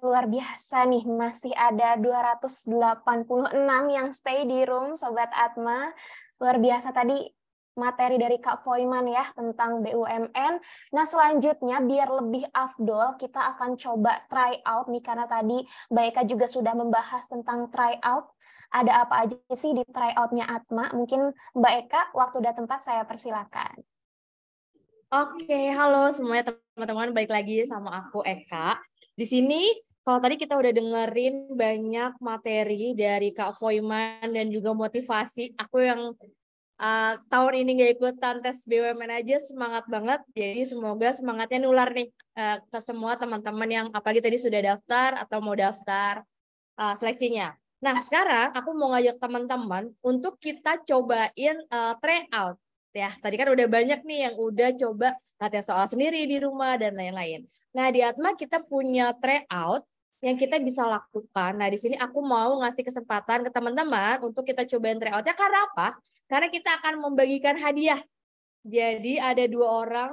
luar biasa nih. Masih ada 286 yang stay di room, Sobat Atma. Luar biasa tadi materi dari Kak Foiman ya tentang BUMN. Nah, selanjutnya biar lebih afdol, kita akan coba try out nih, karena tadi Mbak Eka juga sudah membahas tentang try out. Ada apa aja sih di try out-nya Atma? Mungkin Mbak Eka, waktu dan tempat saya persilakan. Oke, halo semuanya teman-teman, balik lagi sama aku Eka. Di sini kalau tadi kita udah dengerin banyak materi dari Kak Foiman dan juga motivasi, aku yang tahun ini nggak ikutan tes BUMN aja semangat banget. Jadi semoga semangatnya nular nih ke semua teman-teman yang apalagi tadi sudah daftar atau mau daftar seleksinya. Nah, sekarang aku mau ngajak teman-teman untuk kita cobain tryout. Ya, tadi kan udah banyak nih yang udah coba latihan soal sendiri di rumah dan lain-lain. Nah, di Atma kita punya tryout yang kita bisa lakukan. Nah, di sini aku mau ngasih kesempatan ke teman-teman untuk kita cobain tryout-nya. Karena apa? Karena kita akan membagikan hadiah. Jadi ada 2 orang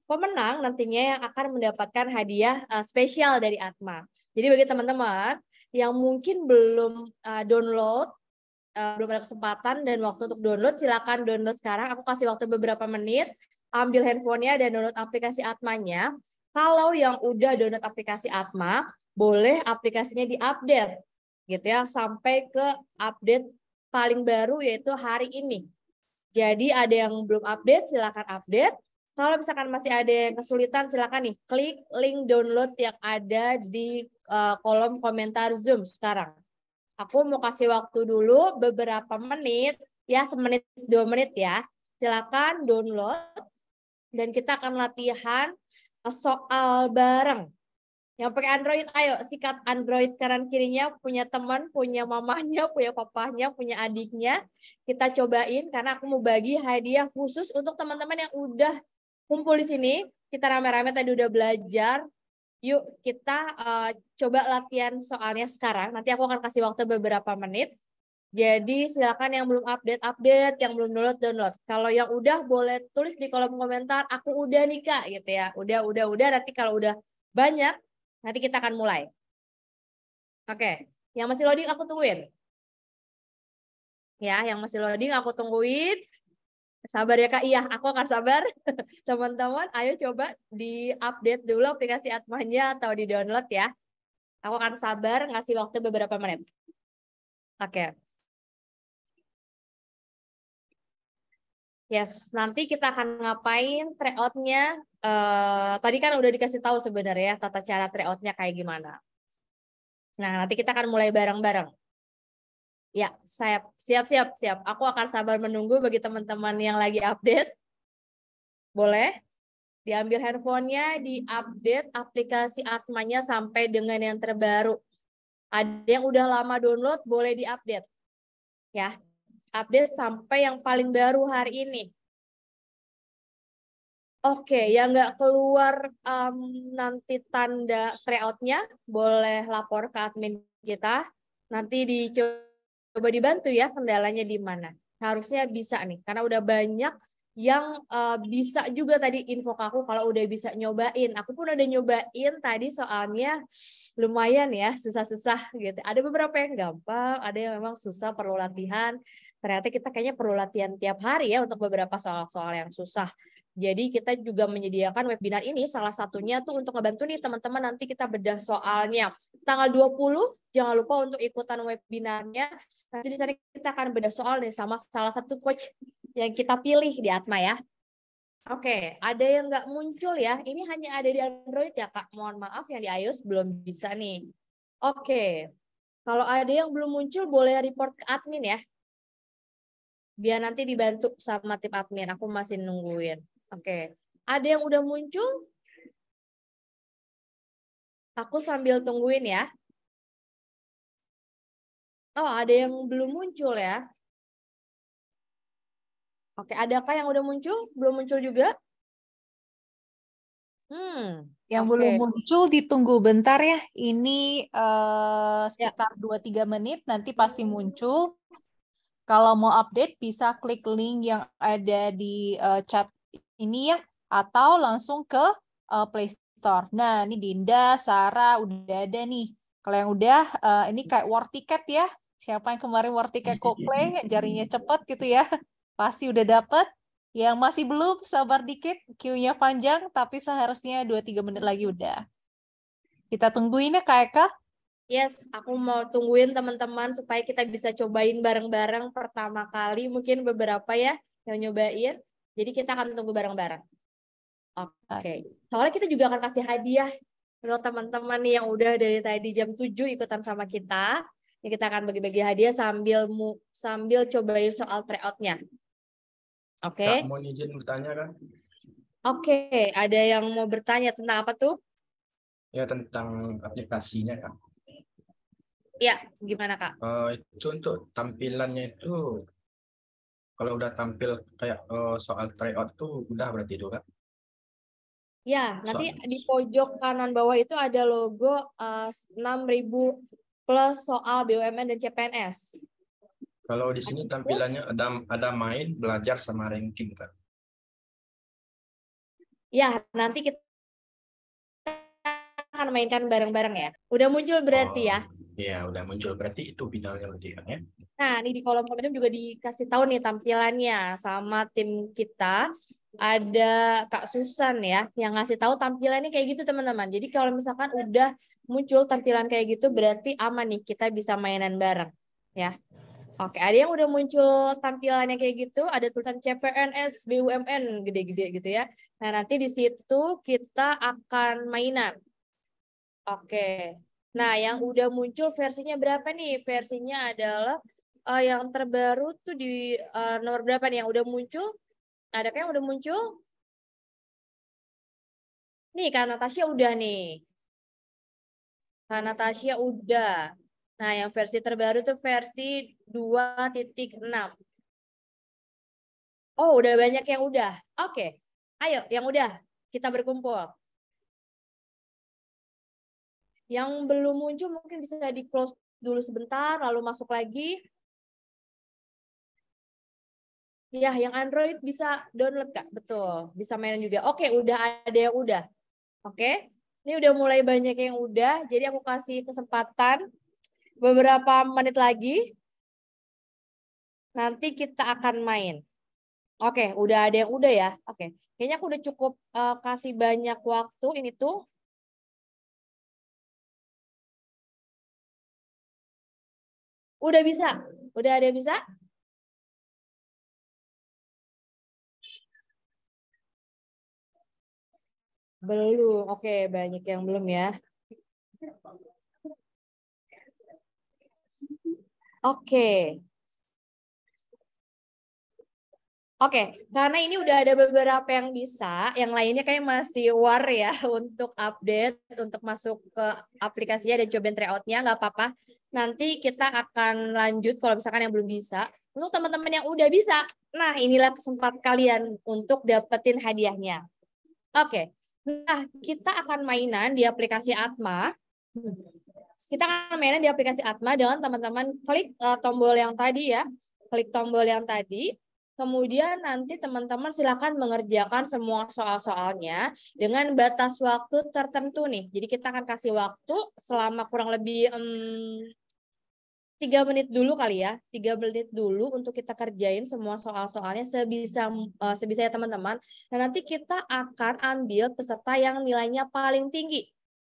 pemenang nantinya yang akan mendapatkan hadiah spesial dari Atma. Jadi bagi teman-teman yang mungkin belum download, belum ada kesempatan dan waktu untuk download, silakan download sekarang. Aku kasih waktu beberapa menit, ambil handphonenya dan download aplikasi Atmanya. Kalau yang udah download aplikasi Atma, boleh aplikasinya diupdate gitu ya, sampai ke update paling baru yaitu hari ini. Jadi ada yang belum update, silakan update. Kalau misalkan masih ada yang kesulitan, silakan nih klik link download yang ada di kolom komentar Zoom sekarang. Aku mau kasih waktu dulu beberapa menit, ya 1 menit 2 menit ya. Silakan download dan kita akan latihan soal bareng. Yang pakai Android, ayo sikat Android kanan kirinya, punya teman, punya mamanya, punya papahnya, punya adiknya. Kita cobain karena aku mau bagi hadiah khusus untuk teman-teman yang udah kumpul di sini. Kita rame-rame tadi udah belajar. Yuk kita coba latihan soalnya sekarang. Nanti aku akan kasih waktu beberapa menit. Jadi silakan yang belum update, yang belum download. Kalau yang udah boleh tulis di kolom komentar, aku udah nih Kak gitu ya. Udah. Nanti kalau udah banyak, nanti kita akan mulai. Oke, yang masih loading aku tungguin. Ya, yang masih loading aku tungguin. Sabar ya Kak, iya aku akan sabar. Teman-teman, ayo coba di-update dulu aplikasi Atmanya atau di-download ya. Aku akan sabar ngasih waktu beberapa menit. Oke. Yes, nanti kita akan ngapain tryout-nya. Tadi kan udah dikasih tahu sebenarnya tata cara tryout-nya kayak gimana. Nah, nanti kita akan mulai bareng-bareng. Ya, siap. Aku akan sabar menunggu bagi teman-teman yang lagi update. Boleh? Diambil handphonenya, di-update aplikasi Atmanya sampai dengan yang terbaru. Ada yang udah lama download, boleh di-update. Ya, update sampai yang paling baru hari ini. Oke, yang nggak keluar nanti tanda tryout-nya, boleh lapor ke admin kita. Nanti dicoba dibantu ya kendalanya di mana. Harusnya bisa nih, karena udah banyak yang bisa juga tadi info ke aku kalau udah bisa nyobain. Aku pun udah nyobain tadi soalnya lumayan ya, susah-susah gitu. Ada beberapa yang gampang, ada yang memang susah, perlu latihan. Ternyata kita kayaknya perlu latihan tiap hari ya untuk beberapa soal-soal yang susah. Jadi kita juga menyediakan webinar ini, salah satunya tuh untuk ngebantu nih teman-teman nanti kita bedah soalnya. Tanggal 20, jangan lupa untuk ikutan webinarnya. Nanti di sana kita akan bedah soal nih sama salah satu coach yang kita pilih di Atma ya. Oke, ada yang nggak muncul ya. Ini hanya ada di Android ya Kak. Mohon maaf yang di iOS belum bisa nih. Oke, kalau ada yang belum muncul boleh report ke admin ya. Biar nanti dibantu sama tim admin. Aku masih nungguin. Oke, ada yang udah muncul? Aku sambil tungguin ya. Oh, ada yang belum muncul ya. Oke, adakah yang udah muncul? Belum muncul juga? Yang Oke. belum muncul ditunggu bentar ya. Ini sekitar 2-3 menit nanti pasti muncul. Kalau mau update bisa klik link yang ada di chat ini ya, atau langsung ke Play Store. Nah, ini Dinda, Sarah udah ada nih. Kalau yang udah, ini kayak war ticket ya. Siapa yang kemarin war ticket Coldplay, yang jarinya cepet gitu ya. Pasti udah dapet. Yang masih belum, sabar dikit. Queue-nya panjang, tapi seharusnya 2-3 menit lagi udah. Kita tungguin ya Kak Eka. Yes, aku mau tungguin teman-teman supaya kita bisa cobain bareng-bareng pertama kali. Mungkin beberapa ya yang nyobain. Jadi kita akan tunggu bareng-bareng. Oke. Soalnya kita juga akan kasih hadiah untuk teman-teman yang udah dari tadi jam 7 ikutan sama kita. Ya, kita akan bagi-bagi hadiah sambil cobain soal tryout-nya. Oke. Kak, mau izin bertanya kan? Oke, ada yang mau bertanya tentang apa tuh? Ya tentang aplikasinya Kak. Ya, gimana Kak? Itu untuk tampilannya itu, kalau udah tampil kayak soal tryout tuh udah berarti itu Kak? Ya, nanti di pojok kanan bawah itu ada logo 6.000 plus soal BUMN dan CPNS. Kalau di sini tampilannya ada main, belajar, sama ranking Kak. Ya, nanti kita akan mainkan bareng-bareng ya. Udah muncul berarti ya? Iya, udah muncul. Berarti itu finalnya berarti kan ya? Nah, ini di kolom komentar juga dikasih tahu nih tampilannya sama tim kita. Ada Kak Susan ya, yang ngasih tahu tampilannya kayak gitu teman-teman. Jadi kalau misalkan udah muncul tampilan kayak gitu, berarti aman nih, kita bisa mainan bareng ya. Oke, ada yang udah muncul tampilannya kayak gitu, ada tulisan CPNS, BUMN, gede-gede gitu ya. Nah, nanti di situ kita akan mainan. Oke. Nah, yang udah muncul versinya berapa nih? Versinya adalah yang terbaru tuh di nomor berapa nih yang udah muncul? Adakah yang udah muncul? Nih, Kak Natasha udah nih. Kak Natasha udah. Nah, yang versi terbaru tuh versi 2.6. Oh, udah banyak yang udah. Oke. Ayo, yang udah. Kita berkumpul. Yang belum muncul mungkin bisa di-close dulu sebentar, lalu masuk lagi. Ya, yang Android bisa download, Kak. Betul. Bisa mainan juga. Oke, udah ada yang udah. Oke. Ini udah mulai banyak yang udah. Jadi aku kasih kesempatan beberapa menit lagi. Nanti kita akan main. Oke, udah ada yang udah ya. Oke. Kayaknya aku udah cukup kasih banyak waktu ini tuh. Udah bisa? Udah ada yang bisa? Belum. Oke, banyak yang belum ya. Oke. Oke, karena ini udah ada beberapa yang bisa, yang lainnya kayak masih war ya untuk update, untuk masuk ke aplikasinya dan cobain tryout-nya, nggak apa-apa. Nanti kita akan lanjut kalau misalkan yang belum bisa. Untuk teman-teman yang udah bisa, nah inilah kesempatan kalian untuk dapetin hadiahnya. Oke, nah kita akan mainan di aplikasi Atma. Kita akan mainan di aplikasi Atma dengan teman-teman klik tombol yang tadi ya, klik tombol yang tadi. Kemudian nanti teman-teman silakan mengerjakan semua soal-soalnya dengan batas waktu tertentu nih. Jadi kita akan kasih waktu selama kurang lebih 3 menit dulu kali ya. 3 menit dulu untuk kita kerjain semua soal-soalnya sebisa ya teman-teman. Dan nanti kita akan ambil peserta yang nilainya paling tinggi.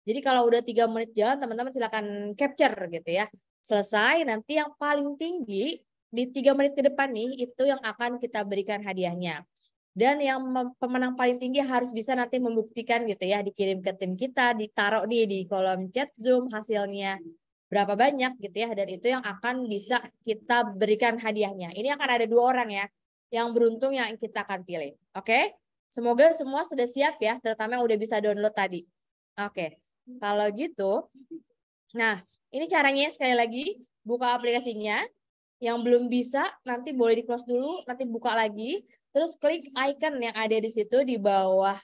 Jadi kalau udah 3 menit jalan, teman-teman silakan capture gitu ya. Selesai, nanti yang paling tinggi di 3 menit ke depan nih, itu yang akan kita berikan hadiahnya. Dan yang pemenang paling tinggi harus bisa nanti membuktikan gitu ya, dikirim ke tim kita, ditaruh nih di kolom chat Zoom hasilnya berapa banyak gitu ya, dan itu yang akan bisa kita berikan hadiahnya. Ini akan ada 2 orang ya, yang beruntung yang kita akan pilih. Oke? Semoga semua sudah siap ya, terutama yang udah bisa download tadi. Oke, kalau gitu, nah ini caranya sekali lagi, buka aplikasinya. Yang belum bisa nanti boleh di close dulu, nanti buka lagi, terus klik icon yang ada di situ di bawah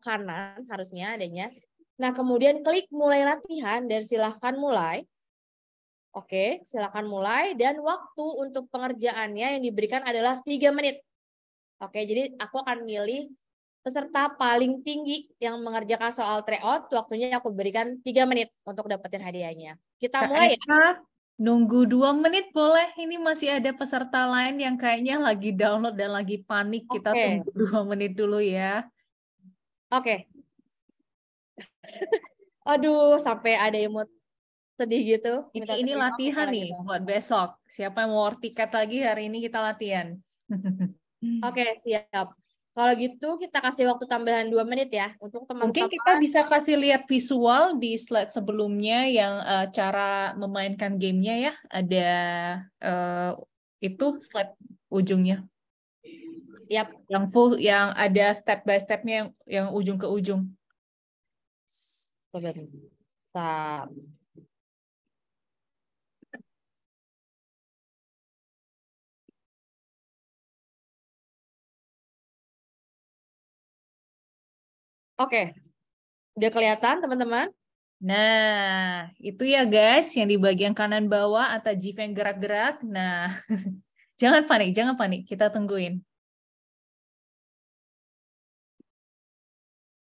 kanan harusnya adanya. Nah kemudian klik mulai latihan dan silahkan mulai. Oke, silahkan mulai dan waktu untuk pengerjaannya yang diberikan adalah 3 menit. Oke, jadi aku akan milih peserta paling tinggi yang mengerjakan soal tryout, waktunya aku berikan 3 menit untuk dapetin hadiahnya. Kita mulai ya. Nunggu 2 menit boleh, ini masih ada peserta lain yang kayaknya lagi download dan lagi panik. Kita tunggu 2 menit dulu ya. Oke. Aduh, sampai ada yang mau sedih gitu. Ini latihan nih buat besok. Siapa yang mau tiket lagi hari ini kita latihan. Oke, siap. Kalau gitu kita kasih waktu tambahan 2 menit ya untuk teman-teman. Mungkin kita bisa kasih lihat visual di slide sebelumnya yang cara memainkan gamenya ya. Ada itu slide ujungnya. Yap. Yang full, yang ada step by stepnya yang ujung ke ujung. Sebentar. Oke, udah kelihatan teman-teman? Nah, itu ya guys, yang di bagian kanan bawah atau GIF yang gerak-gerak. Nah, jangan panik, kita tungguin.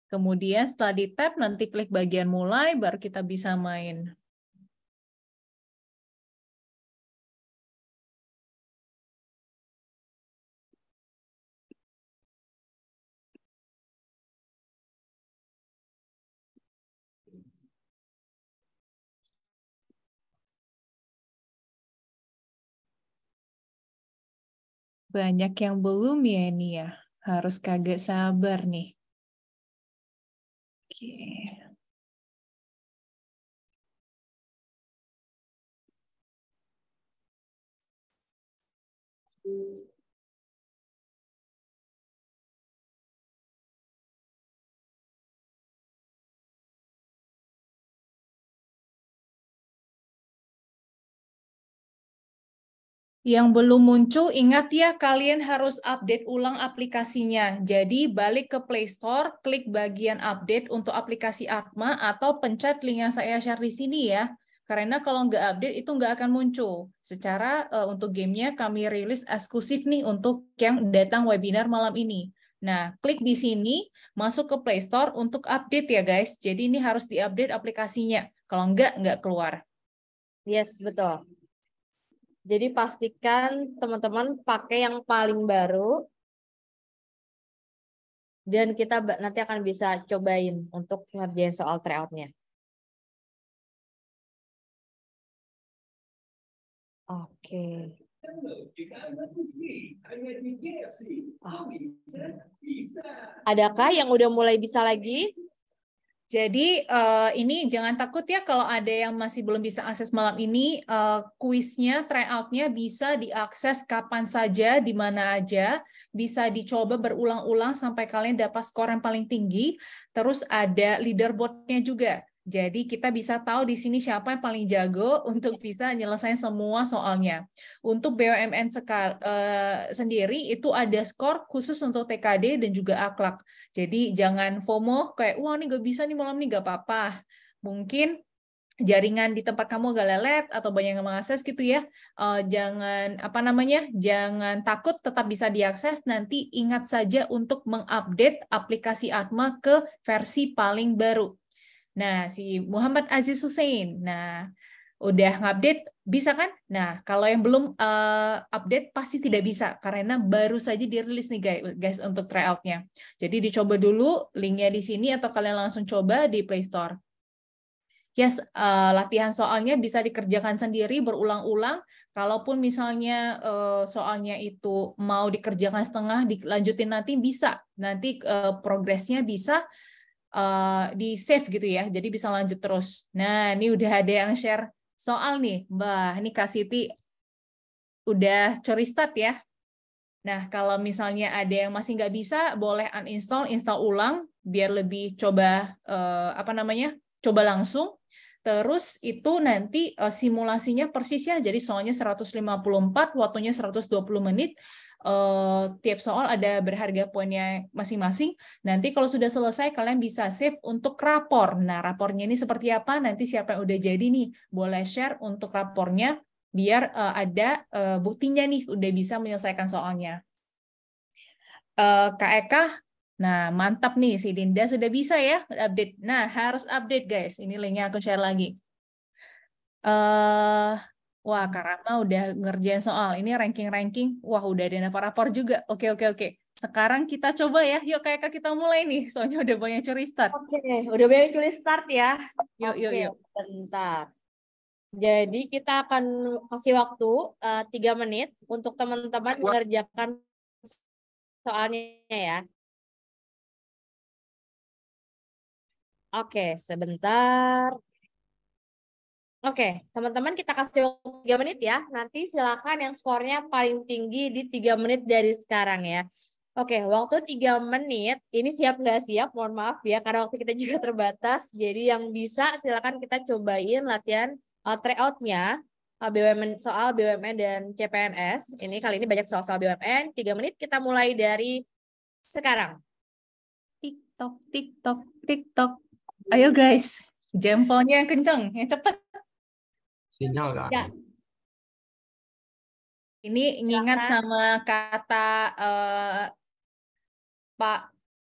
Kemudian setelah di-tap, nanti klik bagian mulai, baru kita bisa main. Banyak yang belum ya ini ya. Harus kagak sabar nih. Oke. Yang belum muncul, ingat ya, kalian harus update ulang aplikasinya. Jadi, balik ke Play Store, klik bagian update untuk aplikasi Atma, atau pencet link yang saya share di sini ya. Karena kalau nggak update, itu nggak akan muncul. Secara untuk gamenya, kami rilis eksklusif nih untuk yang datang webinar malam ini. Nah, klik di sini, masuk ke Play Store untuk update ya guys. Jadi, ini harus diupdate aplikasinya. Kalau nggak keluar. Yes, betul. Jadi pastikan teman-teman pakai yang paling baru dan kita nanti akan bisa cobain untuk ngerjain soal tryout-nya. Oke. Adakah yang udah mulai bisa lagi? Jadi ini jangan takut ya kalau ada yang masih belum bisa akses malam ini, kuisnya, tryout-nya bisa diakses kapan saja, di mana aja, bisa dicoba berulang-ulang sampai kalian dapat skor yang paling tinggi, terus ada leaderboard-nya juga. Jadi kita bisa tahu di sini siapa yang paling jago untuk bisa nyelesain semua soalnya. Untuk BUMN sendiri itu ada skor khusus untuk TKD dan juga akhlak. Jadi jangan FOMO kayak wah ini nggak bisa nih malam ini, nggak apa-apa. Mungkin jaringan di tempat kamu agak lelet atau banyak yang mengakses gitu ya, jangan jangan takut, tetap bisa diakses. Nanti ingat saja untuk mengupdate aplikasi Atma ke versi paling baru. Nah, si Muhammad Aziz Hussein, nah udah ngupdate bisa kan? Nah, kalau yang belum update pasti tidak bisa karena baru saja dirilis nih guys untuk tryout-nya. Jadi dicoba dulu, linknya di sini atau kalian langsung coba di Play Store. Yes, latihan soalnya bisa dikerjakan sendiri berulang-ulang. Kalaupun misalnya soalnya itu mau dikerjakan setengah, dilanjutin nanti bisa. Nanti progresnya bisa di save gitu ya. Jadi bisa lanjut terus. Nah, ini udah ada yang share soal nih, Mbak. Ini Kak Siti udah curi start ya. Nah, kalau misalnya ada yang masih nggak bisa, boleh uninstall, install ulang, biar lebih coba coba langsung. Terus itu nanti simulasinya persis ya, jadi soalnya 154, waktunya 120 menit, tiap soal ada berharga poinnya masing-masing. Nanti kalau sudah selesai, kalian bisa save untuk rapor. Nah, rapornya ini seperti apa? Nanti siapa yang udah jadi nih, boleh share untuk rapornya, biar ada buktinya nih, udah bisa menyelesaikan soalnya. Kak Eka, nah mantap nih, si Dinda sudah bisa ya update. Nah, harus update guys. Ini linknya aku share lagi. Wah, Kak Rama udah ngerjain soal. Ini ranking-ranking. Wah, udah ada rapor juga. Oke. Sekarang kita coba ya. Yuk Kak Eka, kita mulai nih. Soalnya udah banyak curi start. Oke, udah banyak curi start ya. Yuk. Bentar. Jadi kita akan kasih waktu 3 menit untuk teman-teman mengerjakan soalnya ya. Oke, sebentar. Oke, teman-teman kita kasih waktu 3 menit ya. Nanti silakan yang skornya paling tinggi di 3 menit dari sekarang ya. Oke, waktu 3 menit. Ini siap nggak siap? Mohon maaf ya, karena waktu kita juga terbatas. Jadi yang bisa silakan kita cobain latihan tryout-nya. Soal BUMN dan CPNS. Ini kali ini banyak soal-soal BUMN. 3 menit kita mulai dari sekarang. TikTok. Ayo guys, jempolnya yang kenceng, yang cepet. Sinyal nggak Ya. ada. Ini ngingat sama kata Pak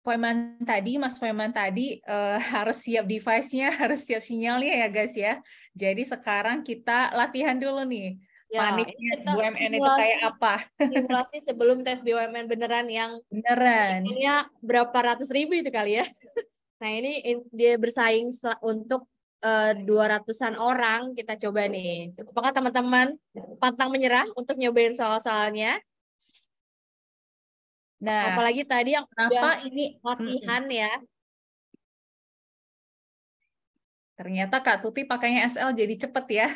Foyman tadi, Mas Foyman tadi, harus siap device-nya, harus siap sinyalnya ya guys ya. Jadi sekarang kita latihan dulu nih. Ya, Paniknya BUMN itu kayak apa? Simulasi sebelum tes BUMN beneran yang Beneran. berapa ratus ribu itu kali ya. Nah, ini dia bersaing untuk 200-an orang. Kita coba nih. Apakah teman-teman pantang menyerah untuk nyobain soal-soalnya? Nah, apalagi tadi yang kenapa ini latihan ya. Ternyata Kak Tuti pakainya SL jadi cepet ya.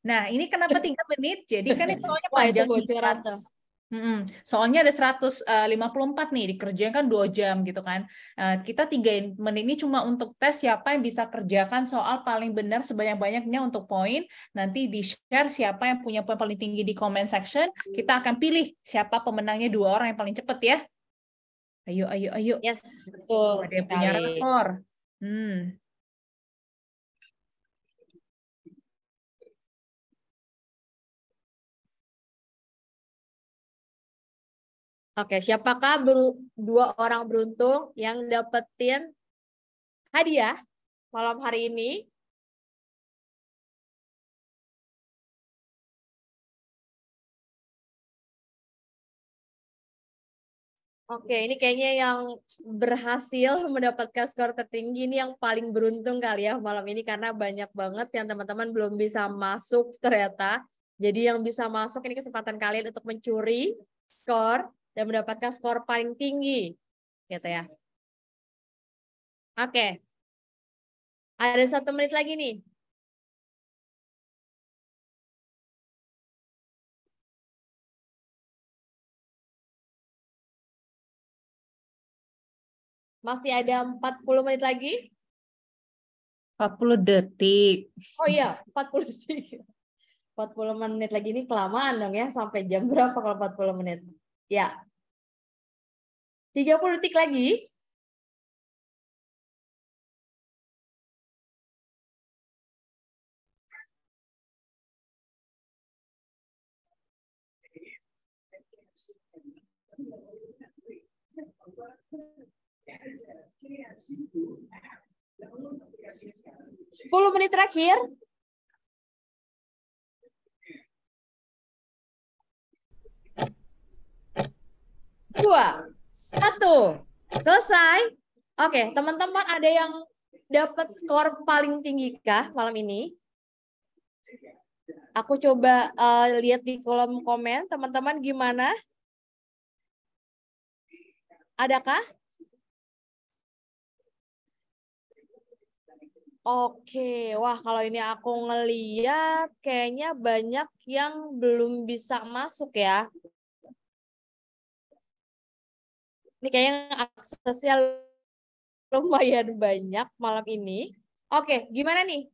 Nah, ini kenapa 3 menit? Jadi kan itu soalnya panjang. Soalnya ada 154 nih, dikerjain kan 2 jam gitu kan. Kita 3 menit ini cuma untuk tes siapa yang bisa kerjakan soal paling benar sebanyak-banyaknya untuk poin. Nanti di-share siapa yang punya poin paling tinggi di comment section. Kita akan pilih siapa pemenangnya 2 orang yang paling cepat ya. Ayo. Yes, betul. Ada yang punya rapor. Oke, siapakah 2 orang beruntung yang dapetin hadiah malam hari ini? Oke, ini kayaknya yang berhasil mendapatkan skor tertinggi ini yang paling beruntung kali ya malam ini karena banyak banget yang teman-teman belum bisa masuk ternyata. Jadi yang bisa masuk ini kesempatan kalian untuk mencuri skor dan mendapatkan skor paling tinggi. Gitu ya. Oke. Ada 1 menit lagi nih. Masih ada 40 menit lagi? 40 detik. Oh iya, 40 detik. 40 menit lagi ini kelamaan dong ya. Sampai jam berapa kalau 40 menit? Ya. 30 detik lagi. Sepuluh menit terakhir. Dua, satu, selesai. Oke, teman-teman ada yang dapat skor paling tinggi kah malam ini? Aku coba lihat di kolom komen, teman-teman gimana? Adakah? Oke, wah kalau ini aku ngeliat kayaknya banyak yang belum bisa masuk ya. Ini kayaknya aksesnya lumayan banyak malam ini. Oke, gimana nih?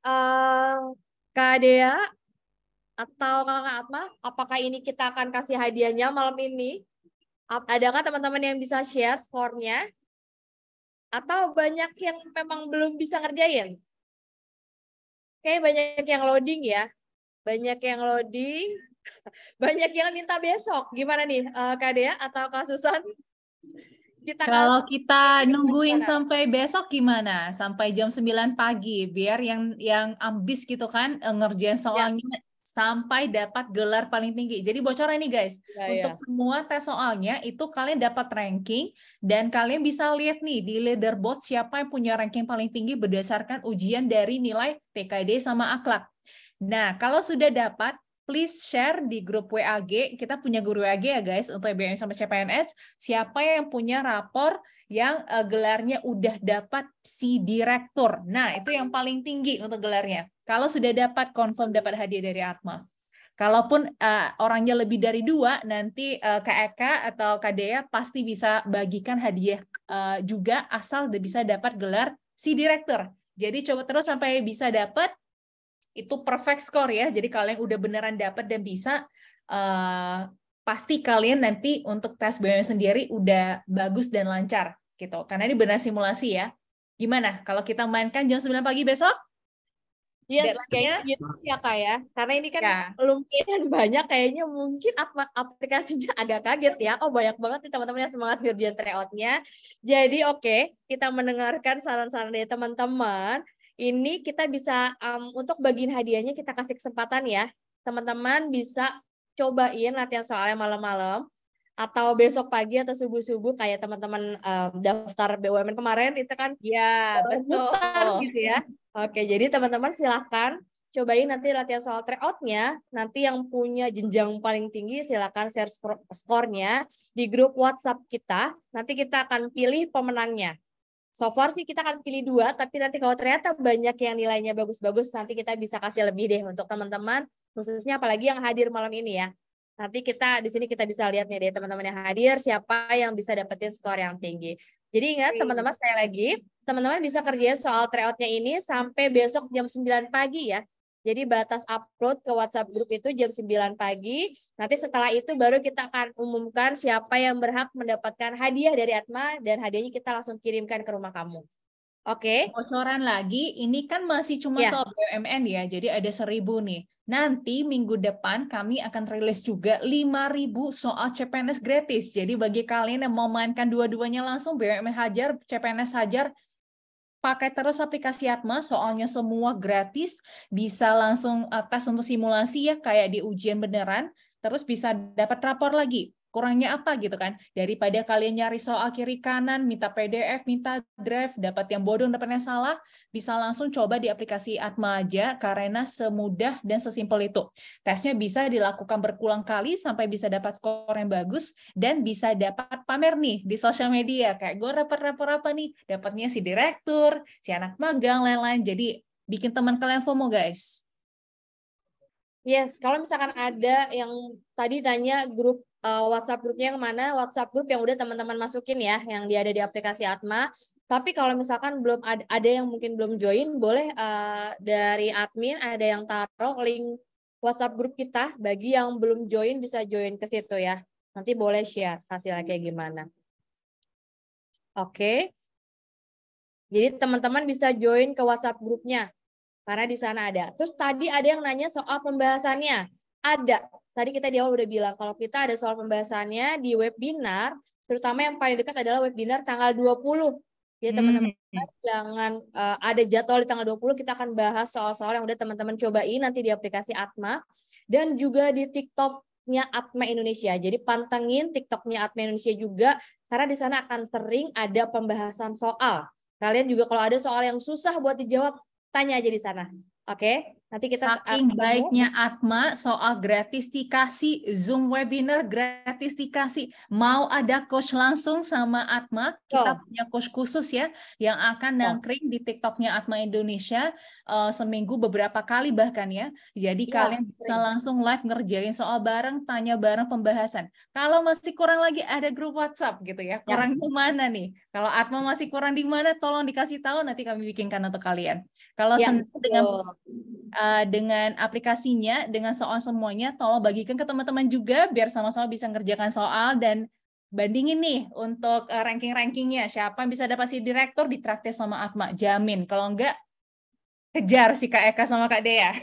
Kak Dea atau Kakak Atma, apakah ini kita akan kasih hadiahnya malam ini? Adakah teman-teman yang bisa share skornya? Atau banyak yang memang belum bisa ngerjain? Kayak banyak yang loading ya. Banyak yang loading. Banyak yang minta besok. Gimana nih Kak Dea atau Kak Susan? Kalau kita nungguin sampai besok gimana? Sampai jam 9 pagi biar yang ambis gitu kan ngerjain soalnya sampai dapat gelar paling tinggi. Jadi bocoran nih guys, untuk semua tes soalnya itu kalian dapat ranking dan kalian bisa lihat nih di leaderboard siapa yang punya ranking paling tinggi berdasarkan ujian dari nilai TKD sama akhlak. Nah, kalau sudah dapat, please share di grup WAG. Kita punya grup WAG ya guys untuk BBM sama CPNS. Siapa yang punya rapor yang gelarnya udah dapat si direktur. Nah, itu yang paling tinggi untuk gelarnya. Kalau sudah dapat, confirm dapat hadiah dari Atma. Kalaupun orangnya lebih dari 2, nanti Kak Eka atau Kak Dea pasti bisa bagikan hadiah juga asal bisa dapat gelar si direktur. Jadi coba terus sampai bisa dapat. Itu perfect score ya. Jadi kalian udah beneran dapat dan bisa, pasti kalian nanti untuk tes BM sendiri udah bagus dan lancar gitu. Karena ini benar simulasi ya. Gimana kalau kita mainkan jam 9 pagi besok? Yes, kayaknya gitu ya Kak ya. Karena ini kan lumayan banyak, kayaknya mungkin aplikasinya agak kaget ya. Oh banyak banget nih teman-teman yang semangat ngerjain tryout-nya. Jadi oke, kita mendengarkan saran-saran dari teman-teman. Ini kita bisa untuk bagian hadiahnya kita kasih kesempatan ya. Teman-teman bisa cobain latihan soalnya malam-malam atau besok pagi atau subuh-subuh kayak teman-teman daftar BUMN kemarin itu kan ya betul gitu ya. Oke, jadi teman-teman silahkan cobain nanti latihan soal tryout-nya. Nanti yang punya jenjang paling tinggi silahkan share skornya di grup WhatsApp kita. Nanti kita akan pilih pemenangnya. So far sih kita akan pilih 2, tapi nanti kalau ternyata banyak yang nilainya bagus-bagus, nanti kita bisa kasih lebih deh untuk teman-teman, khususnya apalagi yang hadir malam ini ya. Nanti kita di sini kita bisa lihat nih deh teman-teman yang hadir, siapa yang bisa dapetin skor yang tinggi. Jadi ingat teman-teman, sekali lagi, teman-teman bisa kerjain soal tryout-nya ini sampai besok jam 9 pagi ya. Jadi batas upload ke WhatsApp grup itu jam 9 pagi. Nanti setelah itu baru kita akan umumkan siapa yang berhak mendapatkan hadiah dari Atma dan hadiahnya kita langsung kirimkan ke rumah kamu. Oke. Bocoran lagi, ini kan masih cuma soal BUMN ya, jadi ada 1000 nih. Nanti minggu depan kami akan rilis juga 5.000 soal CPNS gratis. Jadi bagi kalian yang mau mainkan dua-duanya langsung, BUMN Hajar, CPNS Hajar, pakai terus aplikasi Atma, soalnya semua gratis, bisa langsung tes untuk simulasi ya, kayak di ujian beneran, terus bisa dapat rapor lagi. Kurangnya apa gitu kan? Daripada kalian nyari soal kiri kanan, minta PDF, minta drive, dapat yang bodoh, dapat yang salah, bisa langsung coba di aplikasi Atma aja, karena semudah dan sesimpel itu. Tesnya bisa dilakukan berulang kali sampai bisa dapat skor yang bagus, dan bisa dapat pamer nih di sosial media. Kayak gue rapor-rapor apa nih? Dapatnya si direktur, si anak magang, lain-lain. Jadi bikin teman kalian FOMO guys. Yes, kalau misalkan ada yang tadi tanya grup WhatsApp grupnya yang mana, WhatsApp grup yang udah teman-teman masukin ya, yang dia ada di aplikasi Atma. Tapi kalau misalkan belum ada yang mungkin belum join, boleh dari admin ada yang taruh link WhatsApp grup kita. Bagi yang belum join bisa join ke situ ya. Nanti boleh share hasilnya kayak gimana. Oke. Jadi teman-teman bisa join ke WhatsApp grupnya. Karena di sana ada. Terus tadi ada yang nanya soal pembahasannya. Ada. Tadi kita di awal udah bilang kalau kita ada soal pembahasannya di webinar, terutama yang paling dekat adalah webinar tanggal 20. Jadi teman-teman jangan ada jadwal di tanggal 20, kita akan bahas soal-soal yang udah teman-teman cobain nanti di aplikasi Atma dan juga di TikTok-nya Atma Indonesia. Jadi pantengin TikTok-nya Atma Indonesia juga karena di sana akan sering ada pembahasan soal. Kalian juga kalau ada soal yang susah buat dijawab, tanya aja di sana. Oke, nanti kita saking baiknya Atma soal gratis dikasih, Zoom webinar gratis dikasih. Mau ada coach langsung sama Atma, kita punya coach khusus ya yang akan nangkring di TikToknya Atma Indonesia seminggu beberapa kali bahkan ya. Jadi kalian bisa langsung live ngerjain soal bareng, tanya bareng pembahasan. Kalau masih kurang lagi ada grup WhatsApp gitu ya. Kurang di mana nih? Kalau Atma masih kurang di mana, tolong dikasih tahu nanti kami bikinkan untuk kalian. Kalau dengan aplikasinya, dengan soal semuanya, tolong bagikan ke teman-teman juga biar sama-sama bisa ngerjakan soal dan bandingin nih untuk ranking-rankingnya. Siapa yang bisa dapat si direktur ditraktir sama Atma, jamin. Kalau enggak, kejar si Kak Eka sama Kak Dea.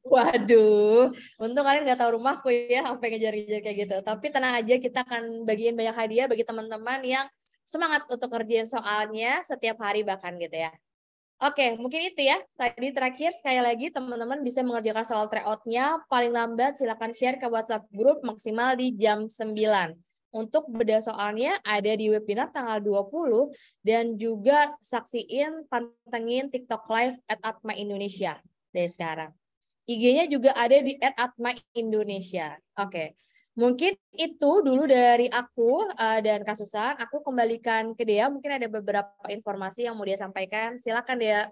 Waduh, untung kalian nggak tahu rumahku ya sampai ngejar-ngejar kayak gitu. Tapi tenang aja, kita akan bagiin banyak hadiah bagi teman-teman yang semangat untuk ngerjain soalnya setiap hari bahkan gitu ya. Oke, mungkin itu ya. Tadi terakhir sekali lagi teman-teman bisa mengerjakan soal tryout-nya paling lambat silakan share ke WhatsApp grup maksimal di jam 9. Untuk bedah soalnya ada di webinar tanggal 20 dan juga saksiin pantengin TikTok Live @atma_indonesia dari sekarang. IG-nya juga ada di @atma_indonesia. Oke. Mungkin itu dulu dari aku dan Kak Susan. Aku kembalikan ke Dea. Mungkin ada beberapa informasi yang mau dia sampaikan. Silakan Dea.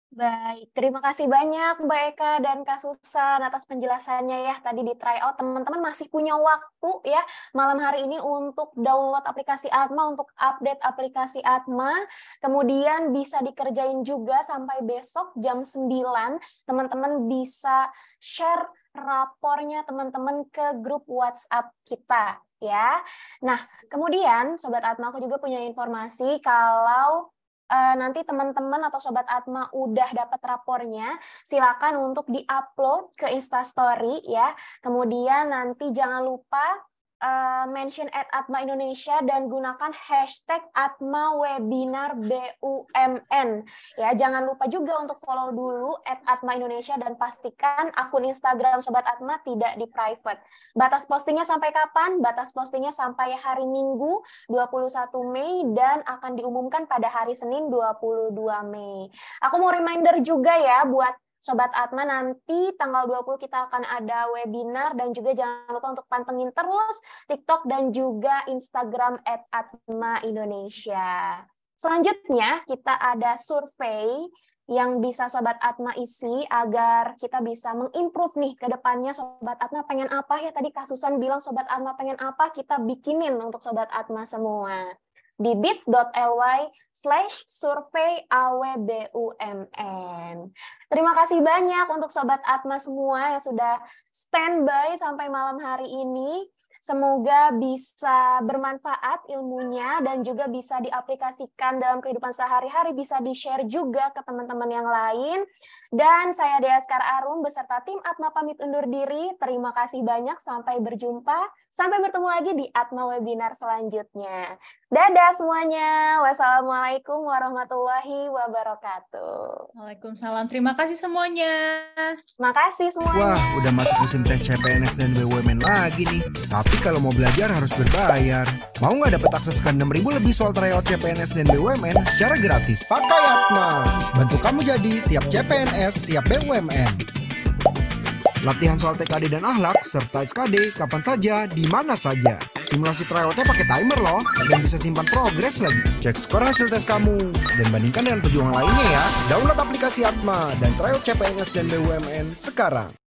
Baik, terima kasih banyak Mbak Eka dan Kak Susan atas penjelasannya ya. Tadi di tryout teman-teman masih punya waktu ya malam hari ini untuk download aplikasi Atma, untuk update aplikasi Atma. Kemudian bisa dikerjain juga sampai besok jam 9. Teman-teman bisa share rapornya teman-teman ke grup WhatsApp kita ya. Nah, kemudian Sobat Atma aku juga punya informasi kalau nanti teman-teman atau Sobat Atma udah dapat rapornya, silakan untuk di-upload ke Instastory ya. Kemudian nanti jangan lupa mention @Atma Indonesia dan gunakan hashtag Atma Webinar BUMN ya. Jangan lupa juga untuk follow dulu @Atma Indonesia dan pastikan akun Instagram Sobat Atma tidak di private. Batas postingnya sampai kapan? Batas postingnya sampai hari Minggu 21 Mei dan akan diumumkan pada hari Senin 22 Mei. Aku mau reminder juga ya buat Sobat Atma, nanti tanggal 20 kita akan ada webinar dan juga jangan lupa untuk pantengin terus TikTok dan juga Instagram @Atma Indonesia. Selanjutnya kita ada survei yang bisa Sobat Atma isi agar kita bisa mengimprove nih ke depannya. Sobat Atma pengen apa ya? Tadi Kak Susan bilang Sobat Atma pengen apa, kita bikinin untuk Sobat Atma semua. Di bit.ly/surveyawbumn. Terima kasih banyak untuk Sobat Atma semua yang sudah standby sampai malam hari ini. Semoga bisa bermanfaat ilmunya dan juga bisa diaplikasikan dalam kehidupan sehari-hari, bisa di-share juga ke teman-teman yang lain. Dan saya Dea Skar Arum beserta tim Atma pamit undur diri. Terima kasih banyak, sampai berjumpa. Sampai bertemu lagi di Atma Webinar selanjutnya. Dadah semuanya. Wassalamualaikum warahmatullahi wabarakatuh. Waalaikumsalam. Terima kasih semuanya. Makasih semuanya. Wah, udah masuk musim tes CPNS dan BUMN lagi nih. Tapi kalau mau belajar harus berbayar. Mau nggak dapat akses ke 6.000 lebih soal tryout CPNS dan BUMN secara gratis? Pakai Atma. Bantu kamu jadi siap CPNS, siap BUMN. Latihan soal TKD dan akhlak serta SKD kapan saja, di mana saja. Simulasi tryoutnya pakai timer loh, dan bisa simpan progres lagi. Cek skor hasil tes kamu, dan bandingkan dengan pejuang lainnya ya. Download aplikasi Atma dan tryout CPNS dan BUMN sekarang.